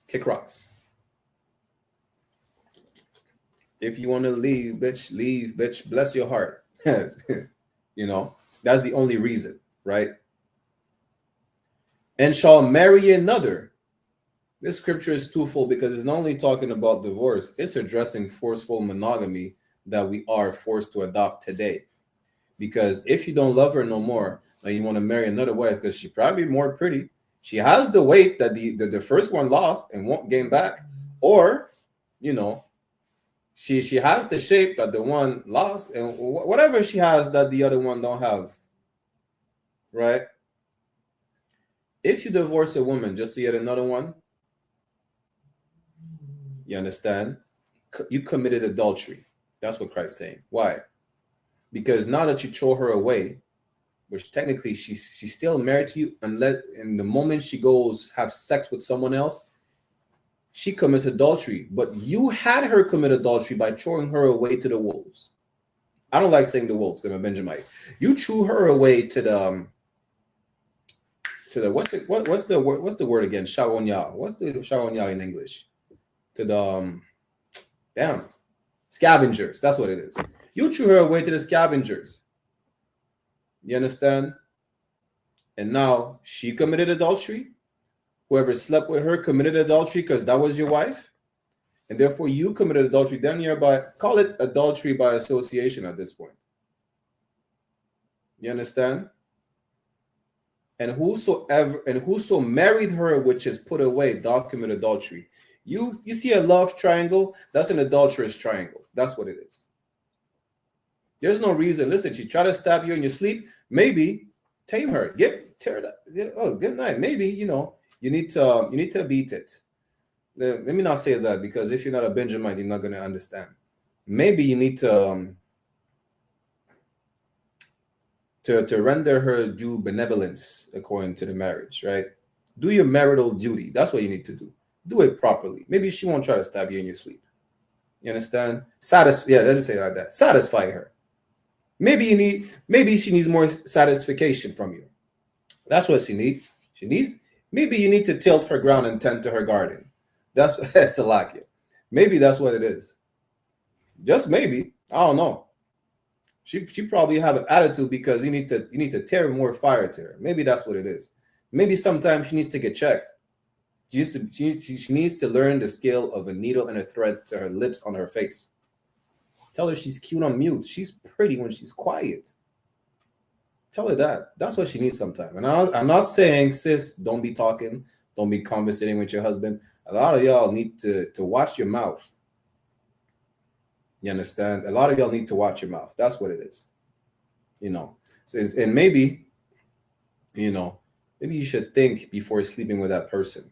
Kick rocks. If you want to leave, bitch, leave, bitch. Bless your heart. You know, that's the only reason, right? And shall marry another. This scripture is twofold because it's not only talking about divorce, it's addressing forceful monogamy that we are forced to adopt today. Because if you don't love her no more, and you want to marry another wife because she's probably more pretty, she has the weight that the first one lost and won't gain back, or you know, she has the shape that the one lost, and whatever she has that the other one don't have, right? If you divorce a woman just to get another one, you understand? You committed adultery. That's what Christ's saying. Why? Because now that you throw her away, which technically she's still married to you, unless in the moment she goes have sex with someone else, she commits adultery. But you had her commit adultery by throwing her away to the wolves. I don't like saying the wolves because I'm a Benjamite. You threw her away to the what's the word again? Shawonya. What's the Shawonya in English? To the scavengers. That's what it is. You threw her away to the scavengers. You understand? And now she committed adultery. Whoever slept with her committed adultery because that was your wife. And therefore you committed adultery. Then call it adultery by association at this point. You understand? And whoso married her, which is put away, thou commit adultery. You see a love triangle, that's an adulterous triangle. That's what it is. There's no reason. Listen, she tried to stab you in your sleep. Maybe tame her. Tear it up. Oh, good night. Maybe, You need to beat it. Let me not say that, because if you're not a Benjamite, you're not going to understand. Maybe you need to render her due benevolence according to the marriage, right? Do your marital duty. That's what you need to do. Do it properly. Maybe she won't try to stab you in your sleep. You understand? Yeah, let me say it like that. Satisfy her. Maybe she needs more satisfaction from you. That's what she needs. Maybe you need to tilt her ground and tend to her garden. That's Salakia. Maybe that's what it is. Just maybe. I don't know. She probably have an attitude because you need to tear more fire to her. Maybe that's what it is. Maybe sometimes she needs to get checked. She needs to learn the skill of a needle and a thread to her lips on her face. Tell her she's cute on mute. She's pretty when she's quiet. Tell her that. That's what she needs sometimes. And I'm not saying, sis, don't be talking, don't be conversating with your husband. A lot of y'all need to watch your mouth. You understand? A lot of y'all need to watch your mouth. That's what it is. And maybe you should think before sleeping with that person,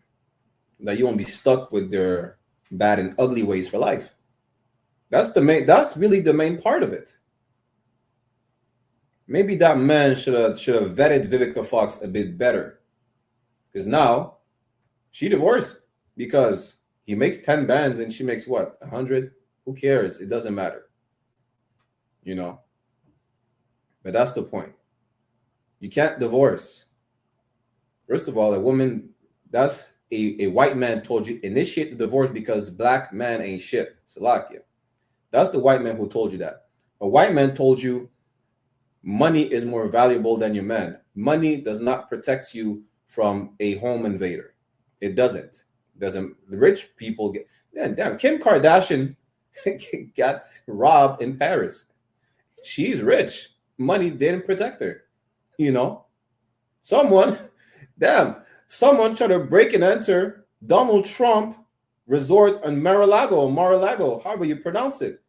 that you won't be stuck with their bad and ugly ways for life. That's really the main part of it. Maybe that man should have vetted Vivica Fox a bit better, because now she divorced because he makes 10 bands and she makes what, 100? Who cares? It doesn't matter. But that's the point. You can't divorce. First of all, a woman, that's a white man told you initiate the divorce because black man ain't shit. Salakia. That's the white man who told you that. A white man told you money is more valuable than your man. Money does not protect you from a home invader. It doesn't. The rich people get. Damn, Kim Kardashian got robbed in Paris. She's rich. Money didn't protect her. Someone tried to break and enter Donald Trump resort on Mar-a-Lago, however you pronounce it.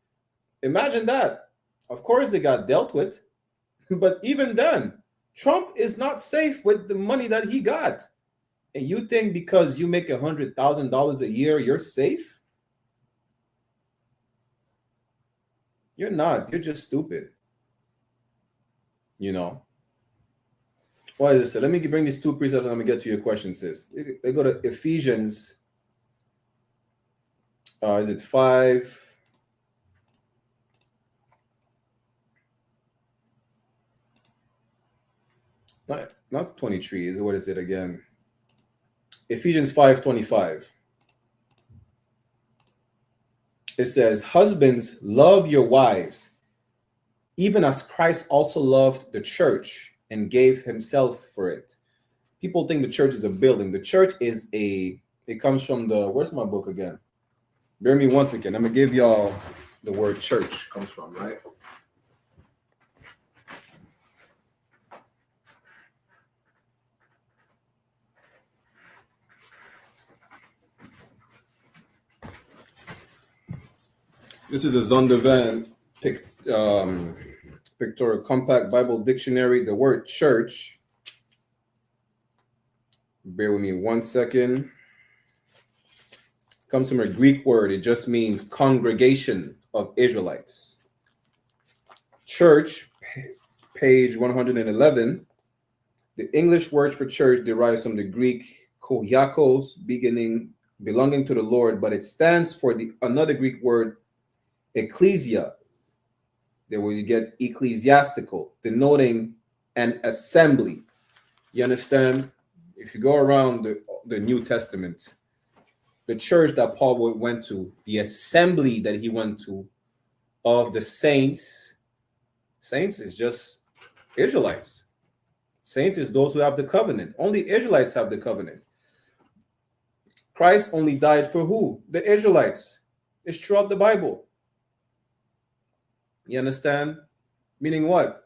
Imagine that. Of course they got dealt with. But even then, Trump is not safe with the money that he got. And you think because you make $100,000 a year, you're safe? You're not. You're just stupid. What is it? Let me bring these two precepts and let me get to your question, sis. They go to Ephesians. Is it 5? Not 23. What is it again? Ephesians 5:25. It says, husbands, love your wives, even as Christ also loved the church and gave himself for it. People think the church is a building. The church is it comes from where's my book again? Bear me one second. I'm going to give y'all the word church comes from, right? This is a Zondervan Pictorial Compact Bible Dictionary. The word church, bear with me 1 second, comes from a Greek word. It just means congregation of Israelites. Church, page 111. The English word for church derives from the Greek koiakos, belonging to the Lord, but it stands for another Greek word, ecclesia. There where you get ecclesiastical, denoting an assembly. You understand? If you go around the New Testament, the church that Paul went to, the assembly that he went to of the saints is just Israelites. Saints is those who have the covenant. Only Israelites have the covenant. Christ only died for who? The Israelites. It's throughout the Bible. You understand? Meaning what?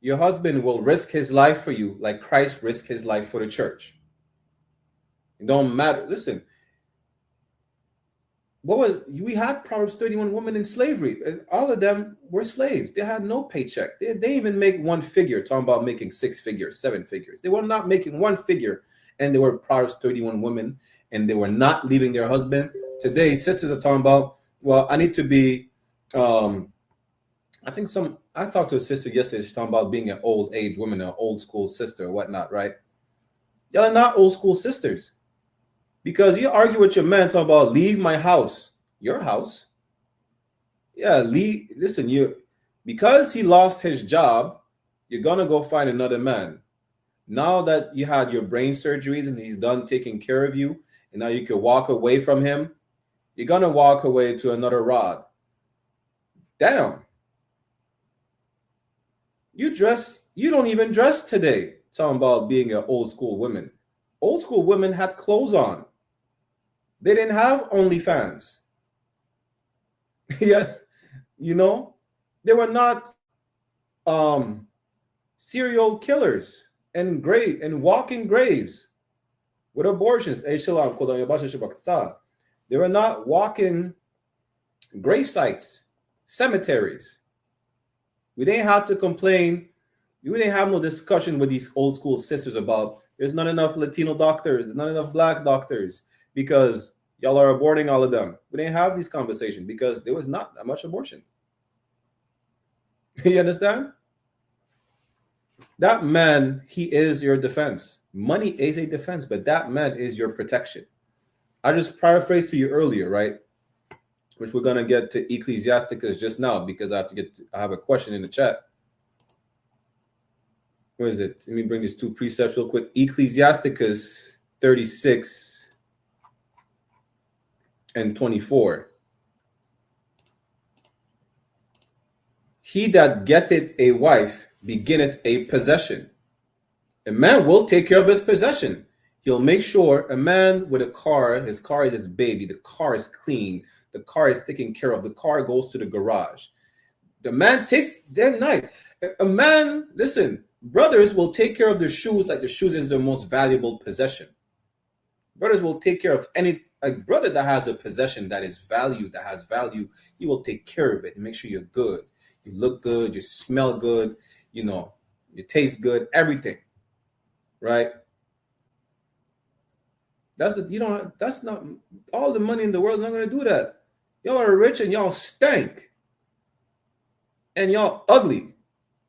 Your husband will risk his life for you like Christ risked his life for the church. It don't matter. Listen, we had Proverbs 31 women in slavery. All of them were slaves. They had no paycheck. They didn't even make one figure, talking about making 6 figures, 7 figures. They were not making one figure. and they were Proverbs 31 women, and they were not leaving their husband. Today, sisters are talking about, well, I need to be, I talked to a sister yesterday, she's talking about being an old age woman, an old school sister or whatnot, right? Y'all are not old school sisters. Because you argue with your man talking about leave my house. Your house? Yeah, listen, because he lost his job, you're gonna go find another man. Now that you had your brain surgeries and he's done taking care of you, and now you can walk away from him, you're gonna walk away to another rod. Damn. You don't even dress today. Talking about being an old school woman. Old school women had clothes on. They didn't have OnlyFans. Yeah, they were not serial killers and walking graves with abortions. SHALAM. They were not walking grave sites, cemeteries. We didn't have to complain. We didn't have no discussion with these old school sisters about there's not enough Latino doctors, there's not enough Black doctors because y'all are aborting all of them. We didn't have these conversations because there was not that much abortion. You understand? That man, he is your defense. Money is a defense, but that man is your protection. I just paraphrased to you earlier, right? Which we're going to get to Ecclesiasticus just now because I have a question in the chat. Where is it? Let me bring these two precepts real quick. Ecclesiasticus 36 and 24. He that getteth a wife beginneth a possession. A man will take care of his possession. He'll make sure a man with a car, his car is his baby. The car is clean. The car is taken care of. The car goes to the garage. The man takes that night. A man, listen, brothers will take care of their shoes like the shoes is their most valuable possession. Brothers will take care of a brother that has a possession that is valued, that has value. He will take care of it and make sure you're good. You look good. You smell good. You taste good. Everything, right? That's not all the money in the world is not going to do that. Y'all are rich and y'all stank. And y'all ugly.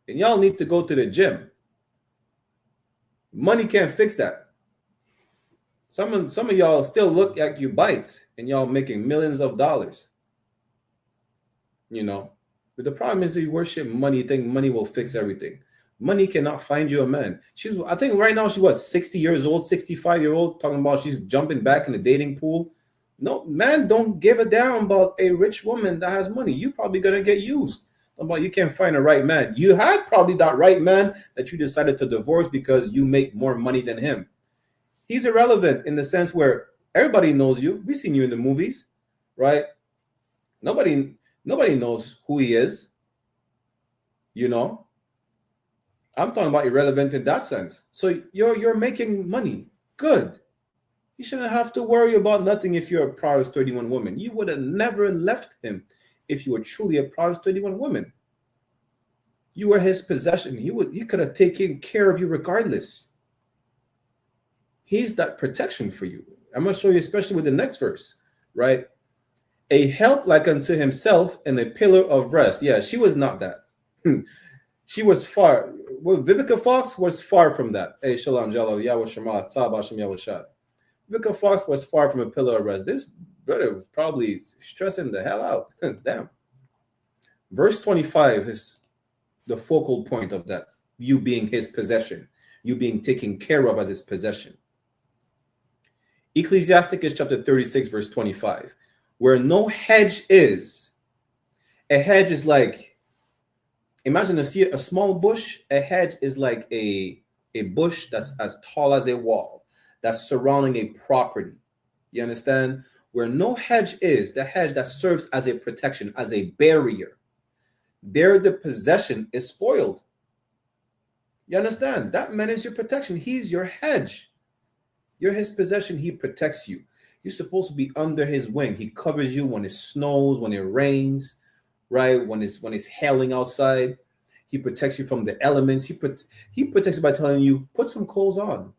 And y'all need to go to the gym. Money can't fix that. Some of y'all still look like you bite and y'all making millions of dollars. But the problem is that you worship money, you think money will fix everything. Money cannot find you a man. I think right now she's 60 years old, 65-year-old, talking about she's jumping back in the dating pool. No, man don't give a damn about a rich woman that has money. You probably gonna get used. About you can't find a right man. You had probably that right man that you decided to divorce because you make more money than him. He's irrelevant in the sense where everybody knows you. We've seen you in the movies, right? Nobody knows who he is. I'm talking about irrelevant in that sense. So you're making money. Good. You shouldn't have to worry about nothing if you're a Proverbs 31 woman. You would have never left him if you were truly a Proverbs 31 woman. You were his possession. He could have taken care of you regardless. He's that protection for you. I'm going to show you, especially with the next verse, right? A help like unto himself and a pillar of rest. Yeah, she was not that. She was far. Well, Vivica Fox was far from that. Hey, Shalom, Jalo, Yahweh Shema, Thabashim Yahweh Shai. Vivica Fox was far from a pillar of rest. This brother was probably stressing the hell out. Damn. Verse 25 is the focal point of that. You being his possession. You being taken care of as his possession. Ecclesiasticus chapter 36, verse 25. Where no hedge is. A hedge is like, imagine a small bush. A hedge is like a bush that's as tall as a wall, that's surrounding a property. You understand? Where no hedge is, the hedge that serves as a protection, as a barrier. There the possession is spoiled. You understand? That man is your protection. He's your hedge. You're his possession. He protects you. You're supposed to be under his wing. He covers you when it snows, when it rains, right? When it's hailing outside. He protects you from the elements. He protects you by telling you, put some clothes on.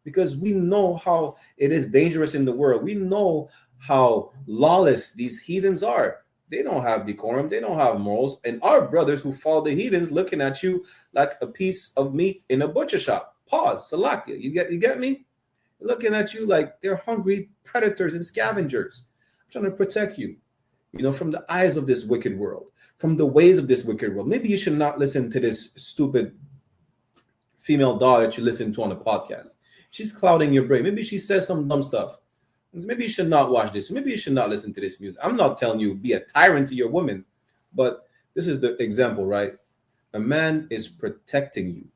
because we know how it is dangerous in the world. We know how lawless these heathens are. They don't have decorum. They don't have morals. And our brothers who follow the heathens looking at you like a piece of meat in a butcher shop. Pause. Salakia. You get me? Looking at you like they're hungry predators and scavengers. I'm trying to protect you, from the eyes of this wicked world, from the ways of this wicked world. Maybe you should not listen to this stupid female dog that you listen to on the podcast. She's clouding your brain. Maybe she says some dumb stuff. Maybe you should not watch this. Maybe you should not listen to this music. I'm not telling you be a tyrant to your woman, but this is the example, right? A man is protecting you.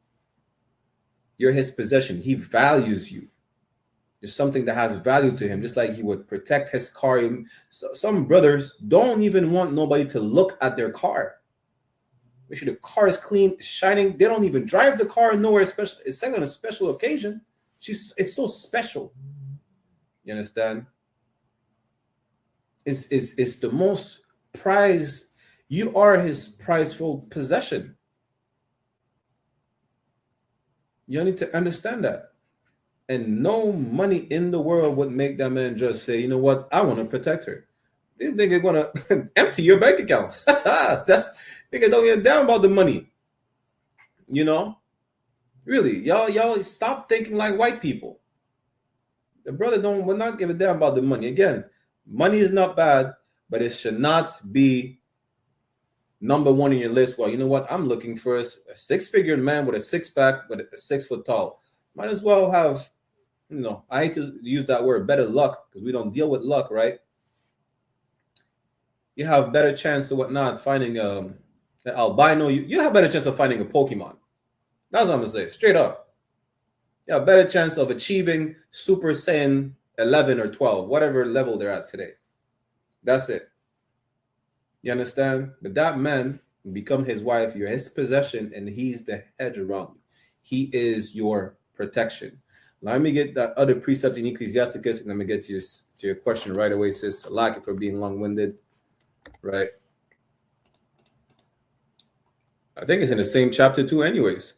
You're his possession. He values you. You're something that has value to him, just like he would protect his car. Some brothers don't even want nobody to look at their car. Make sure the car is clean, shining. They don't even drive the car nowhere special. It's like on a special occasion. It's so special. You understand? It's the most prized. You are his prizeful possession. You need to understand that. And no money in the world would make that man just say, you know what, I want to protect her. They think they're gonna empty your bank account. They don't get down about the money. Really, y'all stop thinking like white people. The brother will not give a damn about the money. Again, money is not bad, but it should not be number one in your list. Well, you know what? I'm looking for a six-figure man with a six-pack, with a 6 foot tall. Might as well have, I hate to use that word, better luck, because we don't deal with luck, right? You have better chance of finding an albino. You have better chance of finding a Pokemon. That's what I'm gonna say, straight up. You have a better chance of achieving Super Saiyan 11 or 12, whatever level they're at today. That's it. You understand? But that man will become his wife. You're his possession, and he's the hedge around you. He is your protection. Now, let me get that other precept in Ecclesiasticus, and I'm gonna get to your question right away, sis. Like it for being long-winded, right? I think it's in the same chapter too, anyways.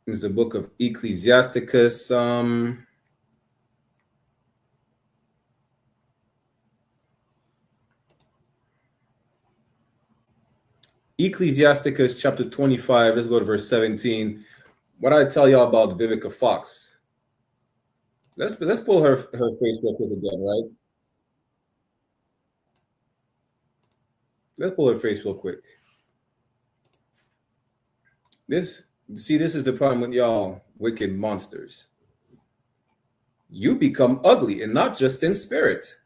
It's the book of Ecclesiasticus. Ecclesiasticus chapter 25. Let's go to verse 17. What I tell y'all about Vivica Fox. Let's pull her face real quick again, right? Let's pull her face real quick. This is the problem with y'all wicked monsters. You become ugly, and not just in spirit.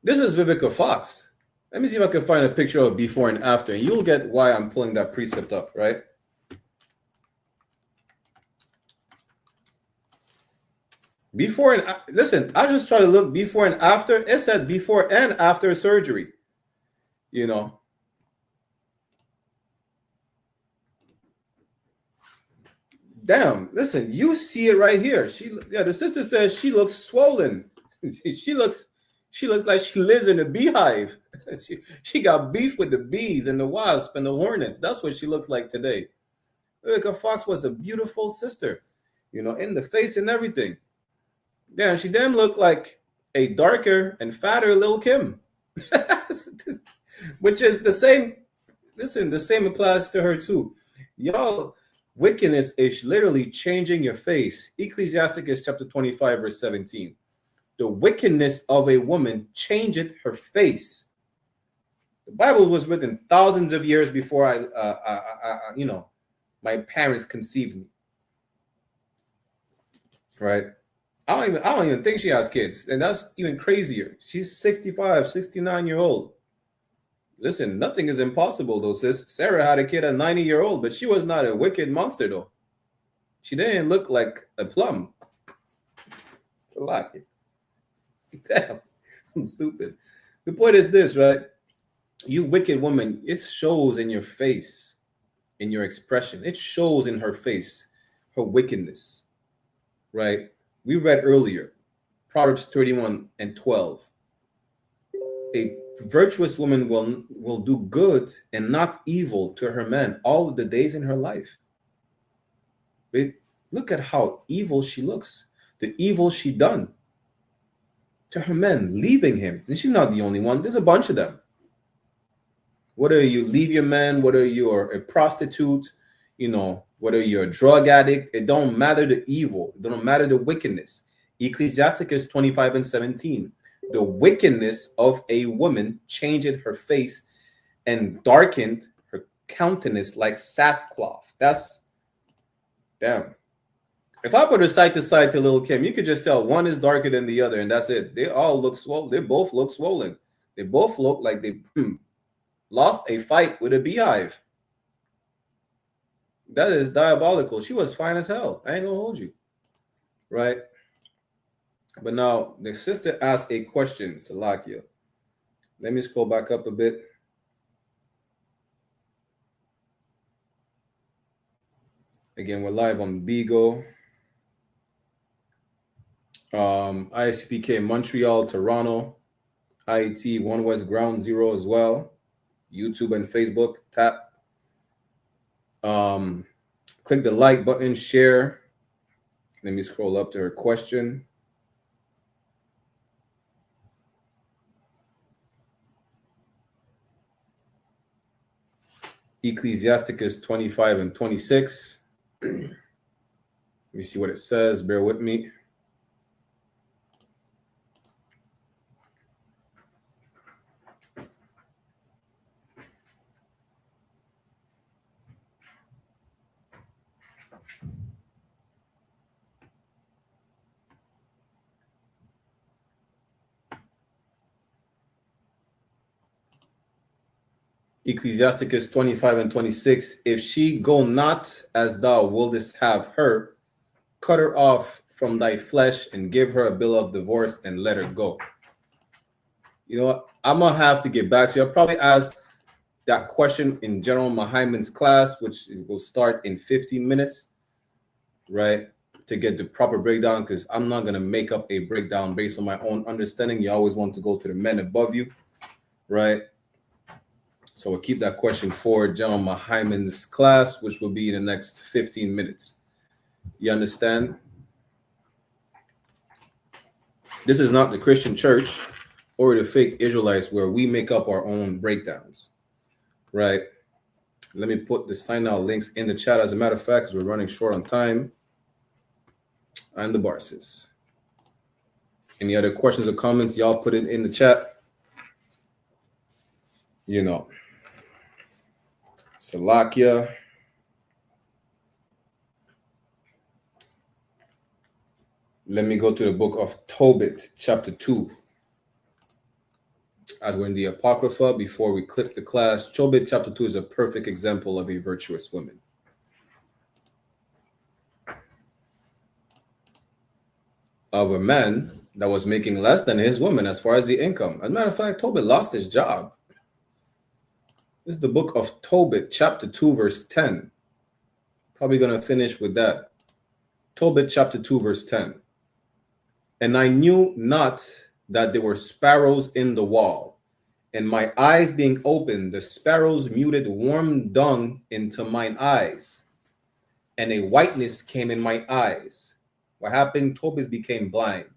This is Vivica Fox. Let me see if I can find a picture of before and after, and you'll get why I'm pulling that precept up, right? Before and listen, I just try to look before and after. It said before and after surgery. Damn, listen, you see it right here. The sister says she looks swollen. she looks like she lives in a beehive. She got beef with the bees and the wasps and the hornets. That's what she looks like today. Rebecca Fox was a beautiful sister, in the face and everything. Damn, she damn looked like a darker and fatter Lil' Kim, which is the same. Listen, the same applies to her too. Y'all, wickedness is literally changing your face. Ecclesiasticus chapter 25, verse 17. The wickedness of a woman changeth her face. The Bible was written thousands of years before my parents conceived me. Right? I don't even think she has kids, and that's even crazier. She's 65, 69-year-old. Listen, nothing is impossible, though, sis. Sarah had a kid at 90-year-old, but she was not a wicked monster, though. She didn't look like a plum. Damn, I'm stupid. The point is this, right? You wicked woman, it shows in your face, in your expression. It shows in her face, her wickedness, right? We read earlier, Proverbs 31 and 12. A Virtuous woman will do good and not evil to her man all of the days in her life. Look at how evil she looks. The evil she done to her men, leaving him. And she's not the only one. There's a bunch of them. Whether you leave your man, whether you're a prostitute, whether you're a drug addict, it don't matter the evil. It don't matter the wickedness. Ecclesiasticus 25:17. The wickedness of a woman changed her face and darkened her countenance like sackcloth. That's damn. If I put her side to side to Lil Kim, you could just tell one is darker than the other, and that's it. They all look swollen. They both look swollen. They both look like they lost a fight with a beehive. That is diabolical. She was fine as hell. I ain't gonna hold you. Right? But now the sister asked a question, Salakia. Let me scroll back up a bit. Again, we're live on Bigo. I.S.U.P.K. Montreal, Toronto, IET 1 West Ground Zero as well. YouTube and Facebook. Tap. Click the like button, share. Let me scroll up to her question. Ecclesiasticus 25:26. Let me see what it says. Bear with me. Ecclesiasticus 25:26. If she go not as thou wouldest have her, cut her off from thy flesh and give her a bill of divorce and let her go. You know what? I'm gonna have to get back to you. I'll probably ask that question in General Mahaiman's class, which will start in 15 minutes, right? To get the proper breakdown, because I'm not gonna make up a breakdown based on my own understanding. You always want to go to the men above you, right? So we'll keep that question for General Mahaiman's class, which will be in the next 15 minutes. You understand? This is not the Christian church or the fake Israelites where we make up our own breakdowns, right? Let me put the sign out links in the chat. As a matter of fact, because we're running short on time. I'm the Barsis. Any other questions or comments, y'all put it in the chat. Salakia. Let me go to the book of Tobit, chapter 2. As we're in the Apocrypha, before we click the class, Tobit chapter 2 is a perfect example of a virtuous woman. Of a man that was making less than his woman as far as the income. As a matter of fact, Tobit lost his job. This is the book of Tobit, chapter 2, verse 10. Probably going to finish with that. Tobit, chapter 2, verse 10. And I knew not that there were sparrows in the wall. And my eyes being opened, the sparrows muted warm dung into mine eyes. And a whiteness came in my eyes. What happened? Tobit became blind.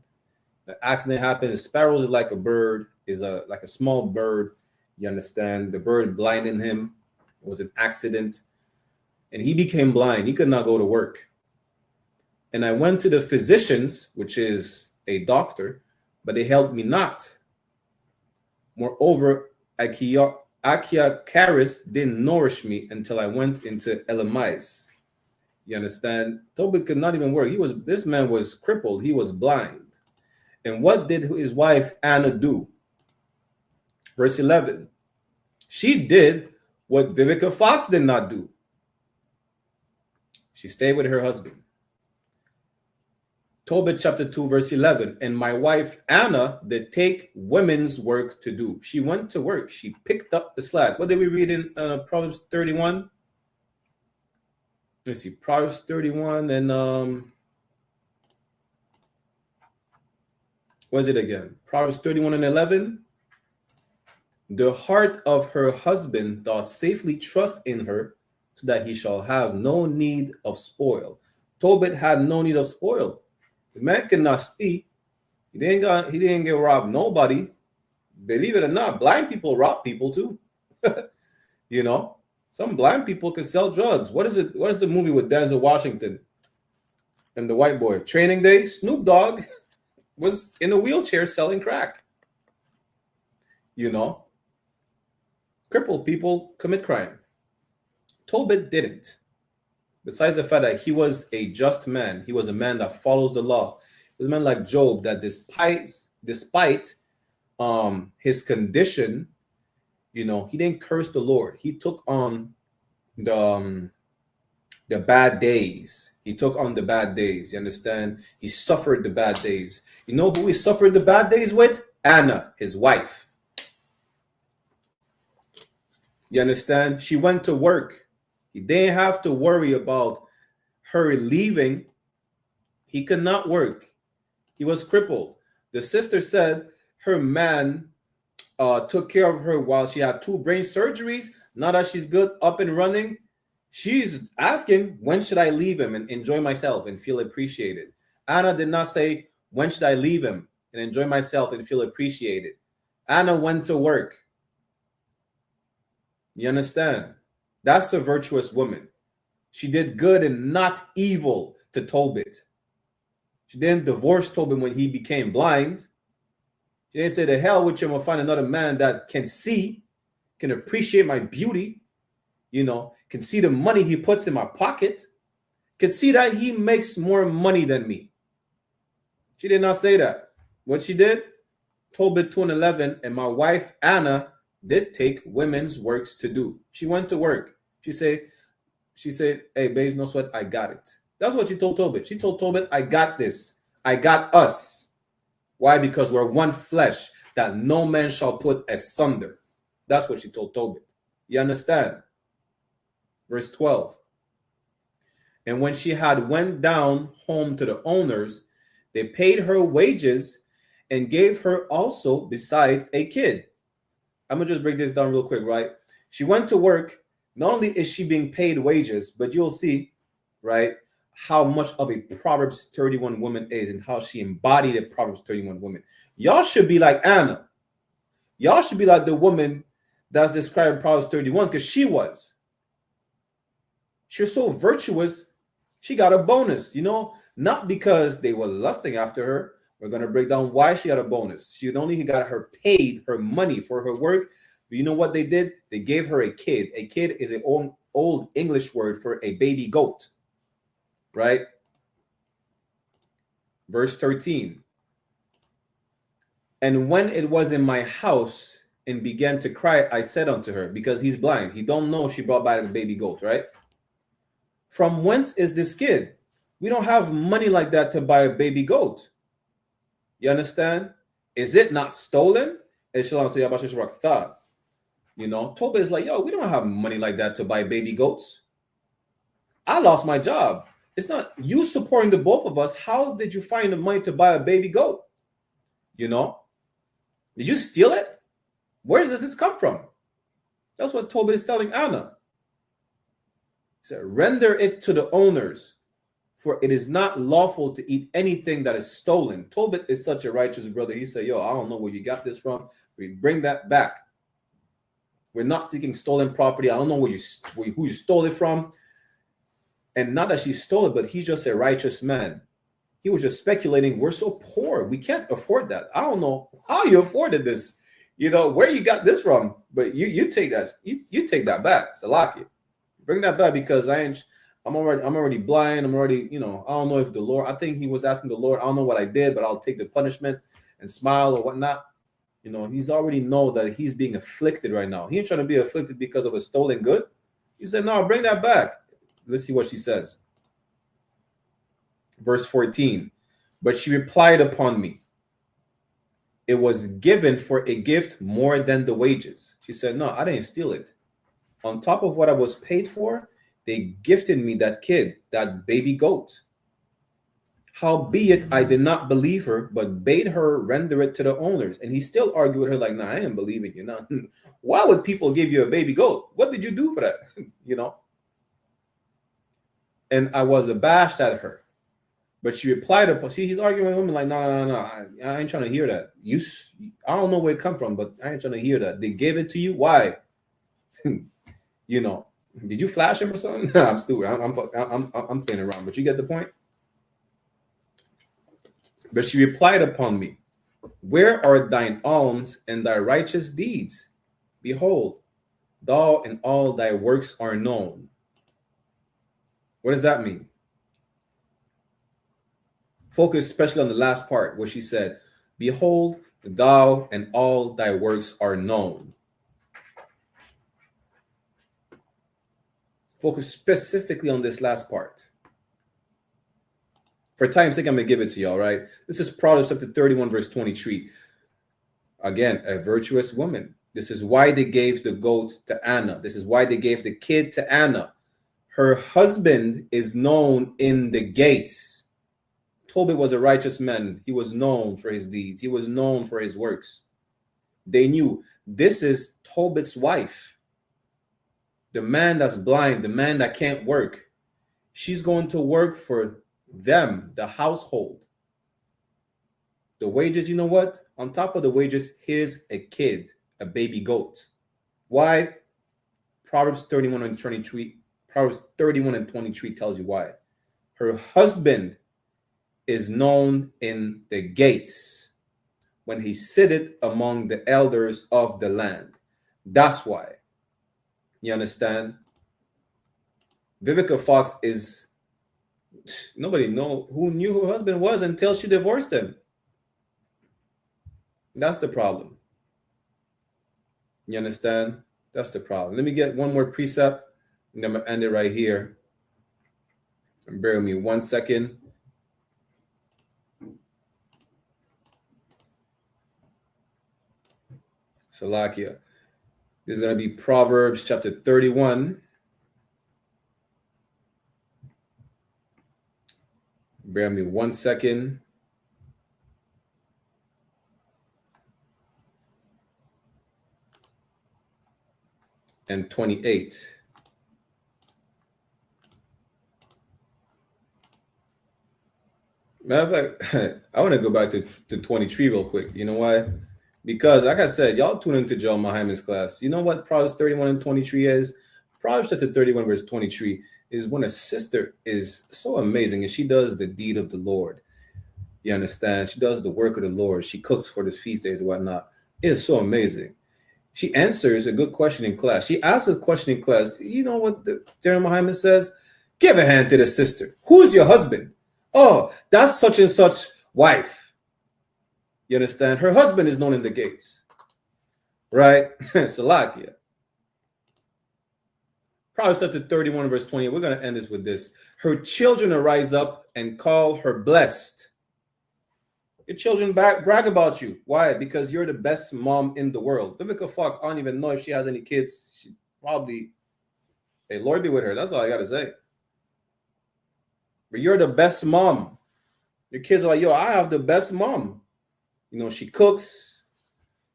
The accident happened. The sparrows is like a bird, like a small bird. You understand? The bird blinded him. It was an accident. And he became blind. He could not go to work. And I went to the physicians, which is a doctor, but they helped me not. Moreover, Achiacaris didn't nourish me until I went into Elamais. You understand? Tobit could not even work. This man was crippled. He was blind. And what did his wife Anna do? Verse 11. She did what Vivica Fox did not do. She stayed with her husband. Tobit chapter 2, verse 11. And my wife Anna did take women's work to do. She went to work. She picked up the slack. What did we read in Proverbs 31? Let's see. Proverbs 31 and what is it again? Proverbs 31 and 11. The heart of her husband doth safely trust in her, so that he shall have no need of spoil. Tobit had no need of spoil. The man cannot speak. He didn't get robbed nobody. Believe it or not, blind people rob people too. You know, some blind people can sell drugs. What is it? What is the movie with Denzel Washington and the white boy? Training Day. Snoop Dogg was in a wheelchair selling crack. You know, crippled people commit crime. Tobit didn't. Besides the fact that he was a just man, he was a man that follows the law. He was a man like Job that despite his condition, you know, he didn't curse the Lord. He took on the bad days. He took on the bad days. You understand? He suffered the bad days. You know who he suffered the bad days with? Anna, his wife. You understand? She went to work. He didn't have to worry about her leaving. He could not work. He was crippled. The sister said her man took care of her while she had 2 brain surgeries. Now that she's good, up and running, she's asking, when should I leave him and enjoy myself and feel appreciated? Anna did not say, when should I leave him and enjoy myself and feel appreciated? Anna went to work. You understand? That's a virtuous woman. She did good and not evil to Tobit. She didn't divorce Tobit when he became blind. She didn't say, the hell with you, I'm going to find another man that can see, can appreciate my beauty, you know, can see the money he puts in my pocket, can see that he makes more money than me. She did not say that. What she did, Tobit 2:11, and my wife Anna did take women's works to do. She went to work. She said, hey, babes, no sweat, I got it. That's what she told Tobit. She told Tobit, I got this. I got us. Why? Because we're one flesh that no man shall put asunder. That's what she told Tobit. You understand? Verse 12. And when she had went down home to the owners, they paid her wages and gave her also besides a kid. I'm going to just break this down real quick, right? She went to work. Not only is she being paid wages, but you'll see, right, how much of a Proverbs 31 woman is and how she embodied a Proverbs 31 woman. Y'all should be like Anna. Y'all should be like the woman that's described in Proverbs 31 because she was. She was so virtuous, she got a bonus, you know, not because they were lusting after her. We're going to break down why she got a bonus. She only got her paid her money for her work. But you know what they did? They gave her a kid. A kid is an old English word for a baby goat, right? Verse 13. And when it was in my house and began to cry, I said unto her, because he's blind. He don't know she brought back a baby goat, right? From whence is this kid? We don't have money like that to buy a baby goat. You understand? Is it not stolen? You know, Tobit is like, yo, we don't have money like that to buy baby goats. I lost my job. It's not you supporting the both of us. How did you find the money to buy a baby goat? You know, did you steal it? Where does this come from? That's what Tobit is telling Anna. He said, render it to the owners, for it is not lawful to eat anything that is stolen. Tobit is such a righteous brother. He said, yo, I don't know where you got this from. We bring that back. We're not taking stolen property. I don't know who you stole it from. And not that she stole it, but he's just a righteous man. He was just speculating. We're so poor. We can't afford that. I don't know how you afforded this. You know, where you got this from. But you take that. You take that back. Salaki. Bring that back because I'm already blind. I'm already, you know, I don't know if the Lord, I think he was asking the Lord, I don't know what I did, but I'll take the punishment and smile or whatnot. You know, he's already know that he's being afflicted right now. He ain't trying to be afflicted because of a stolen good. He said, no, bring that back. Let's see what she says. Verse 14. But she replied upon me, it was given for a gift more than the wages. She said, no, I didn't steal it. On top of what I was paid for, they gifted me that kid, that baby goat. Howbeit I did not believe her, but bade her render it to the owners. And he still argued with her like, nah, I ain't believing you. Now, why would people give you a baby goat? What did you do for that? You know? And I was abashed at her. But she replied upon, see, he's arguing with women like, no. I ain't trying to hear that. I don't know where it come from, but I ain't trying to hear that. They gave it to you? Why? You know, did you flash him or something? No, I'm stupid. I'm playing around, but you get the point? But she replied upon me, where are thine alms and thy righteous deeds? Behold, thou and all thy works are known. What does that mean? Focus especially on the last part where she said, behold, thou and all thy works are known. Focus specifically on this last part. For time's sake, I'm going to give it to y'all, right? This is Proverbs chapter 31, verse 23. Again, a virtuous woman. This is why they gave the goat to Anna. This is why they gave the kid to Anna. Her husband is known in the gates. Tobit was a righteous man. He was known for his deeds. He was known for his works. They knew this is Tobit's wife. The man that's blind, the man that can't work. She's going to work for them, the household. The wages, you know what? On top of the wages, here's a kid, a baby goat. Why? Proverbs 31 and 23 tells you why. Her husband is known in the gates when he sitteth among the elders of the land. That's why. You understand? Vivica Fox is, nobody know who knew who her husband was until she divorced him. That's the problem. You understand? That's the problem. Let me get one more precept, and I'm going to end it right here. And bear with me 1 second. Salakia. This is going to be Proverbs chapter 31. Bear with me 1 second. And 28. Matter of fact, I want to go back to 23 real quick. You know why? Because, like I said, y'all tune into Joel Muhammad's class. You know what Proverbs 31 and 23 is? Proverbs chapter 31, verse 23 is when a sister is so amazing and she does the deed of the Lord. You understand? She does the work of the Lord. She cooks for the feast days and whatnot. It is so amazing. She answers a good question in class. She asks a question in class. You know what Joel Muhammad says? Give a hand to the sister. Who's your husband? Oh, that's such and such wife. You understand? Her husband is known in the gates. Right? Salakia. Proverbs chapter 31, verse 20. We're going to end this with this. Her children arise up and call her blessed. Your children brag about you. Why? Because you're the best mom in the world. Vivica Fox, I don't even know if she has any kids. She probably, hey, Lord be with her. That's all I got to say. But you're the best mom. Your kids are like, yo, I have the best mom. You know, she cooks.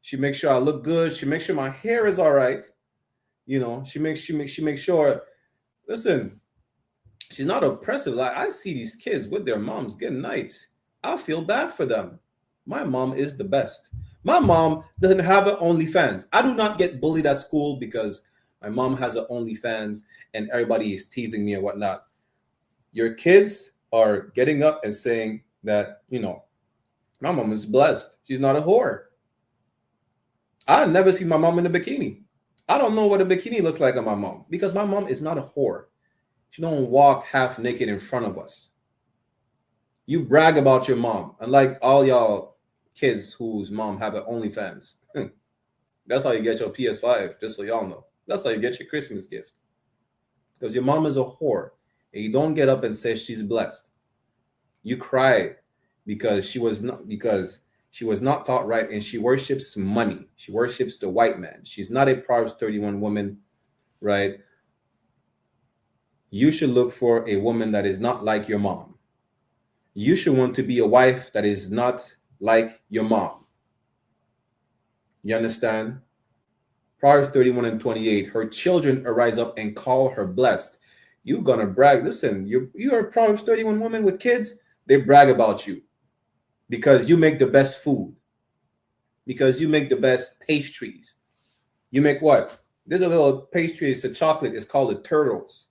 She makes sure I look good. She makes sure my hair is all right. You know, she makes sure. Listen, she's not oppressive. Like, I see these kids with their moms getting nights. I feel bad for them. My mom is the best. My mom doesn't have an OnlyFans. I do not get bullied at school because my mom has an OnlyFans and everybody is teasing me and whatnot. Your kids are getting up and saying that, you know, my mom is blessed. She's not a whore. I never see my mom in a bikini. I don't know what a bikini looks like on my mom because my mom is not a whore. She don't walk half naked in front of us. You brag about your mom, unlike all y'all kids whose mom have an OnlyFans. That's how you get your PS5, just so y'all know. That's how you get your Christmas gift. Because your mom is a whore, and you don't get up and say she's blessed. You cry because she was not taught right, and she worships money. She worships the white man. She's not a Proverbs 31 woman, right? You should look for a woman that is not like your mom. You should want to be a wife that is not like your mom. You understand? Proverbs 31 and 28. Her children arise up and call her blessed. You're gonna brag. Listen, you're a Proverbs 31 woman with kids. They brag about you because you make the best food, because you make the best pastries. You make what? There's a little pastry. It's a chocolate. It's called the turtles.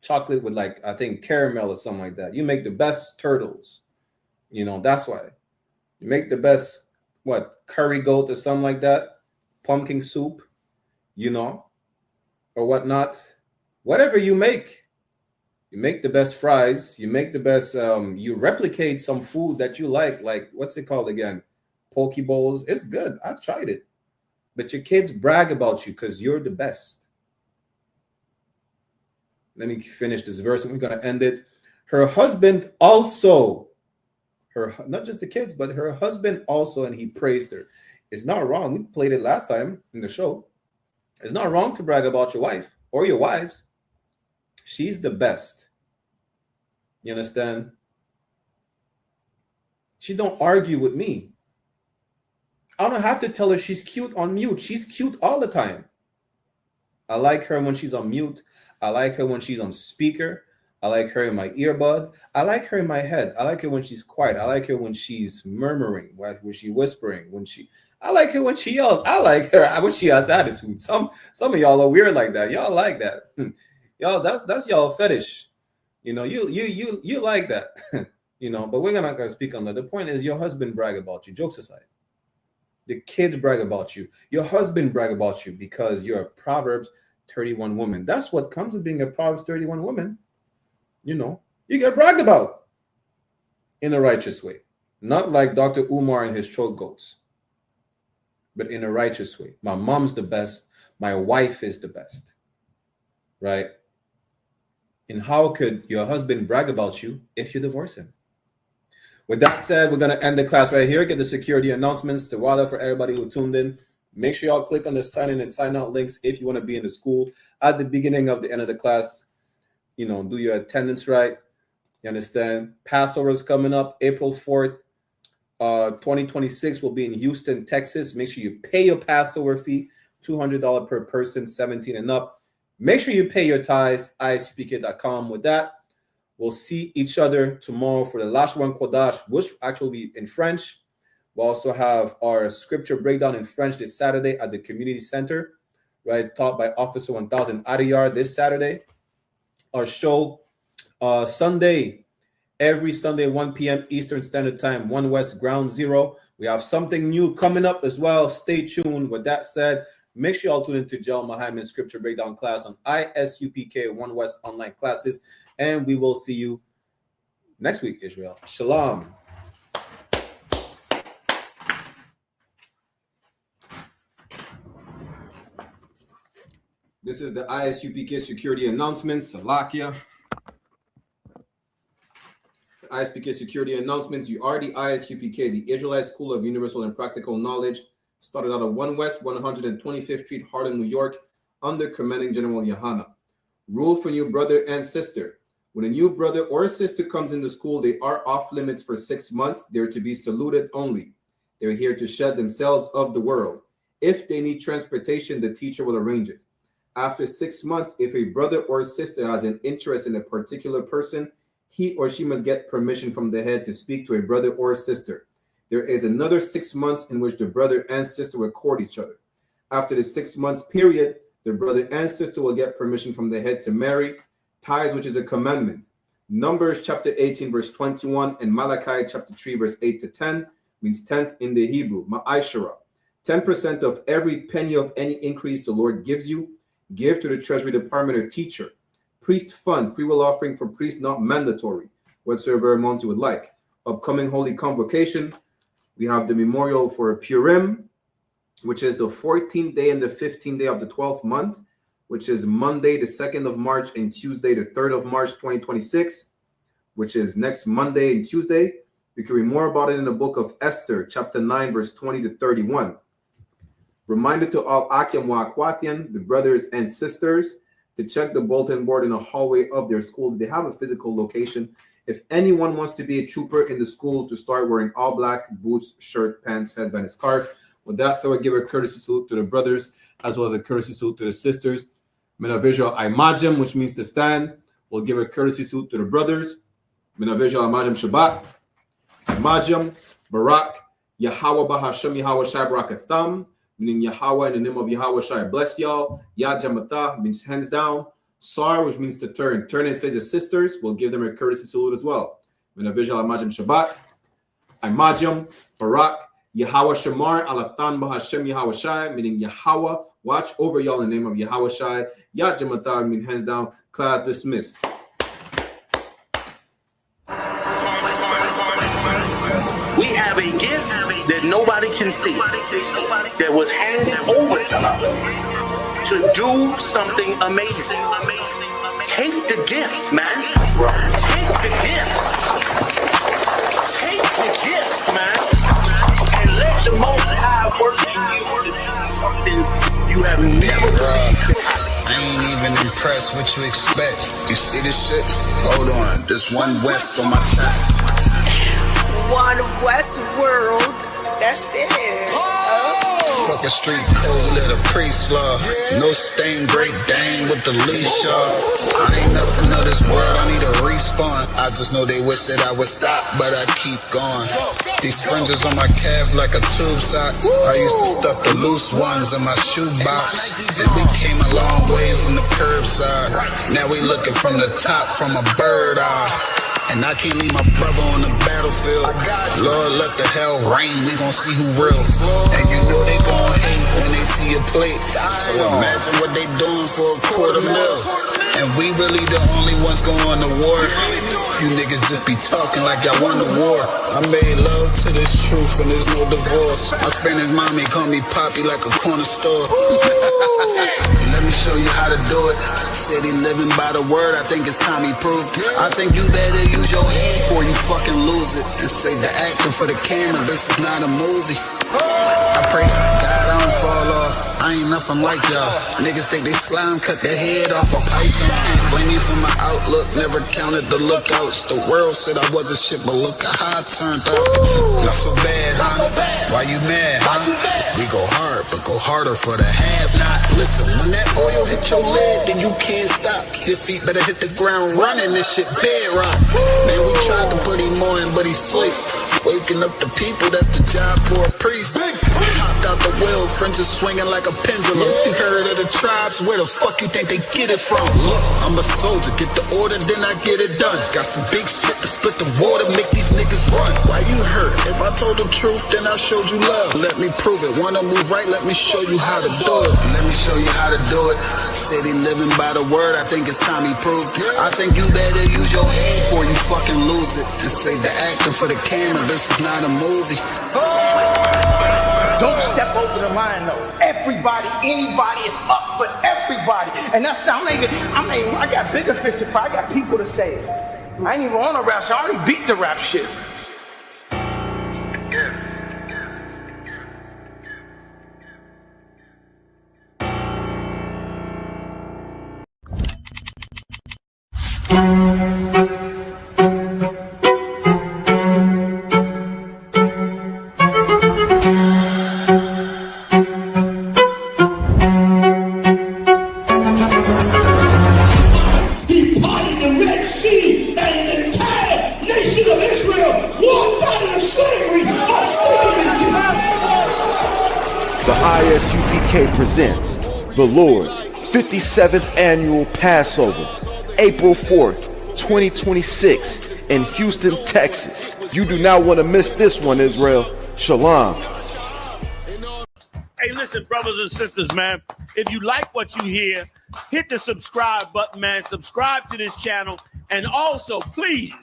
Chocolate with, like, I think caramel or something like that. You make the best turtles. You know, that's why. You make the best, what, curry goat or something like that. Pumpkin soup, you know, or whatnot. Whatever you make the best fries. You make the best, you replicate some food that you like what's it called again? Poke bowls. It's good. I tried it. But your kids brag about you because you're the best. Let me finish this verse and we're going to end it. Her husband also, not just the kids, but her husband also, and he praised her. It's not wrong. We played it last time in the show. It's not wrong to brag about your wife or your wives. She's the best. You understand? She don't argue with me. I don't have to tell her she's cute on mute. She's cute all the time. I like her when she's on mute. I like her when she's on speaker. I like her in my earbud. I like her in my head. I like her when she's quiet. I like her when she's murmuring, when she's whispering, I like her when she yells. I like her when she has attitude. Some of y'all are weird like that. Y'all like that. Y'all, that's y'all fetish. You know, you like that. You know, but we're not gonna speak on that. The point is, your husband brag about you. Jokes aside. The kids brag about you. Your husband brag about you because you're a Proverbs 31 woman. That's what comes with being a Proverbs 31 woman. You know, you get bragged about in a righteous way. Not like Dr. Umar and his throat goats, but in a righteous way. My mom's the best. My wife is the best. Right? And how could your husband brag about you if you divorce him? With that said, we're going to end the class right here. Get the security announcements to Wada for everybody who tuned in. Make sure y'all click on the sign in and sign out links if you want to be in the school at the beginning of the end of the class. You know, do your attendance right. You understand? Passover is coming up April 4th. 2026 will be in Houston, Texas. Make sure you pay your Passover fee, $200 per person, 17 and up. Make sure you pay your tithes, isupk.com. With that, we'll see each other tomorrow for the Lashwan Kodash, which actually will be in French. We'll also have our scripture breakdown in French this Saturday at the community center, right? Taught by Officer 1000 Adiyar this Saturday. Our show Sunday, every Sunday, 1 p.m. Eastern Standard Time, 1 West Ground Zero. We have something new coming up as well. Stay tuned. With that said, make sure y'all tune into Joel Muhammad's scripture breakdown class on I.S.U.P.K. 1 West online classes. And we will see you next week, Israel. Shalom. This is the I.S.U.P.K. security announcements. Salakia. I.S.U.P.K. security announcements. You are the I.S.U.P.K., the Israelite School of Universal and Practical Knowledge. Started out at 1 West 125th Street, Harlem, New York, under Commanding General YAHANNA. Rule for new brother and sister. When a new brother or sister comes into school, they are off limits for 6 months. They're to be saluted only. They're here to shed themselves of the world. If they need transportation, the teacher will arrange it. After 6 months, if a brother or sister has an interest in a particular person, he or she must get permission from the head to speak to a brother or sister. There is another 6 months in which the brother and sister will court each other. After the 6 months period, the brother and sister will get permission from the head to marry. Tithes, which is a commandment. Numbers chapter 18, verse 21, and Malachi chapter 3, verse 8 to 10 means 10th in the Hebrew. Ma'ashara. 10% of every penny of any increase the Lord gives you, give to the Treasury Department or teacher. Priest fund, free will offering for priests, not mandatory, whatsoever amount you would like. Upcoming Holy Convocation, we have the memorial for Purim, which is the 14th day and the 15th day of the 12th month, which is Monday, the 2nd of March, and Tuesday, the 3rd of March, 2026, which is next Monday and Tuesday. You can read more about it in the book of Esther, chapter 9, verse 20 to 31. Reminder to all Akim wa Akwatian, the brothers and sisters, to check the bulletin board in the hallway of their school. They have a physical location, If anyone wants to be a trooper in the school, to start wearing all black, boots, shirt, pants, headband, and scarf. With that, so I give a courtesy salute to the brothers, as well as a courtesy salute to the sisters. Mina visual imajim, which means to stand. We'll give a courtesy salute to the brothers. Mina visual imajim Shabbat. Imajim, Barak, Yahweh Bahashem Yahweh Shai Barakatham, meaning Yahweh, in the name of Yahweh Shai, bless y'all. Yad Jamata means hands down. Sar, which means to turn and face the sisters. We'll give them a courtesy salute as well. Mina visual imajim Shabbat. Imajim, Barak, Yahweh Shamar, Alatan Bahashem Yahweh Shai, meaning Yahweh, watch over y'all in the name of Yahweh Shai. Yad Jamata means hands down. Class dismissed. We have a gift that nobody can see, that was handed over to us to do something amazing. Take the gift, man. Take the gift. Take the gift, man. And let the Most High work in you to do something you have never believed. I ain't even impressed what you expect. You see this shit? Hold on, there's one West on my chest. One West world, that's it. Fuck a street code, let a priest law. No stain, great Dane with the leash off. I ain't nothing of this world, I need a respawn. I just know they wish that I would stop, but I keep going. These fringes on my calf like a tube sock. I used to stuff the loose ones in my shoebox. And we came a long way from the curbside. Now we looking from the top from a bird eye. And I can't leave my brother on the battlefield. Lord, let the hell rain, we gon' see who real. And you know they gon' hate when they see a plate. So imagine what they doing for $250,000. And we really the only ones going to war. You niggas just be talking like y'all won the war. I made love to this truth and there's no divorce. My Spanish mommy call me Poppy like a corner store. Let me show you how to do it. Said he living by the word, I think it's time he proved. I think you better use your head before you fucking lose it. And say the acting for the camera, this is not a movie. I pray to God I don't fall off. I ain't nothing like y'all. Niggas think they slime, cut their head off a python. Blame me for my outlook, never counted the lookouts. The world said I wasn't shit, but look at how I turned out. Not so bad, huh? Why you mad, huh? We go hard, but go harder for the have-not. Listen, when that oil hit your leg, then you can't stop. Your feet better hit the ground running, this shit bedrock. Man, we tried to put him on, but he sleep. Waking up the people, that's the job for a priest. Hopped out the wheel, fringes swinging like a pendulum. You heard of the tribes, where the fuck you think they get it from? Look, I'm a soldier, get the order, then I get it done. Got some big shit to split the water, make these niggas run. Why you hurt? If I told the truth, then I showed you love. Let me prove it, wanna move right, let me show you how to do it. Let me show you how to do it. Said he living by the word, I think it's time he proved. I think you better use your head before you fucking lose it. And say the acting for the camera, this is not a movie. Don't step over the line though. Everybody, anybody, it's up for everybody. And that's not even, I got bigger fish to fry. I got people to say it. I ain't even on a rap, so I already beat the rap shit. The I.S.U.P.K presents the Lord's 57th Annual Passover, April 4th, 2026 in Houston, Texas. You do not want to miss this one, Israel. Shalom. Hey, listen, brothers and sisters, man. If you like what you hear, hit the subscribe button, man. Subscribe to this channel. And also, please,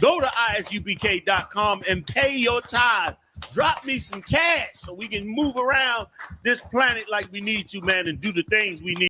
go to isupk.com and pay your tithe. Drop me some cash so we can move around this planet like we need to, man, and do the things we need.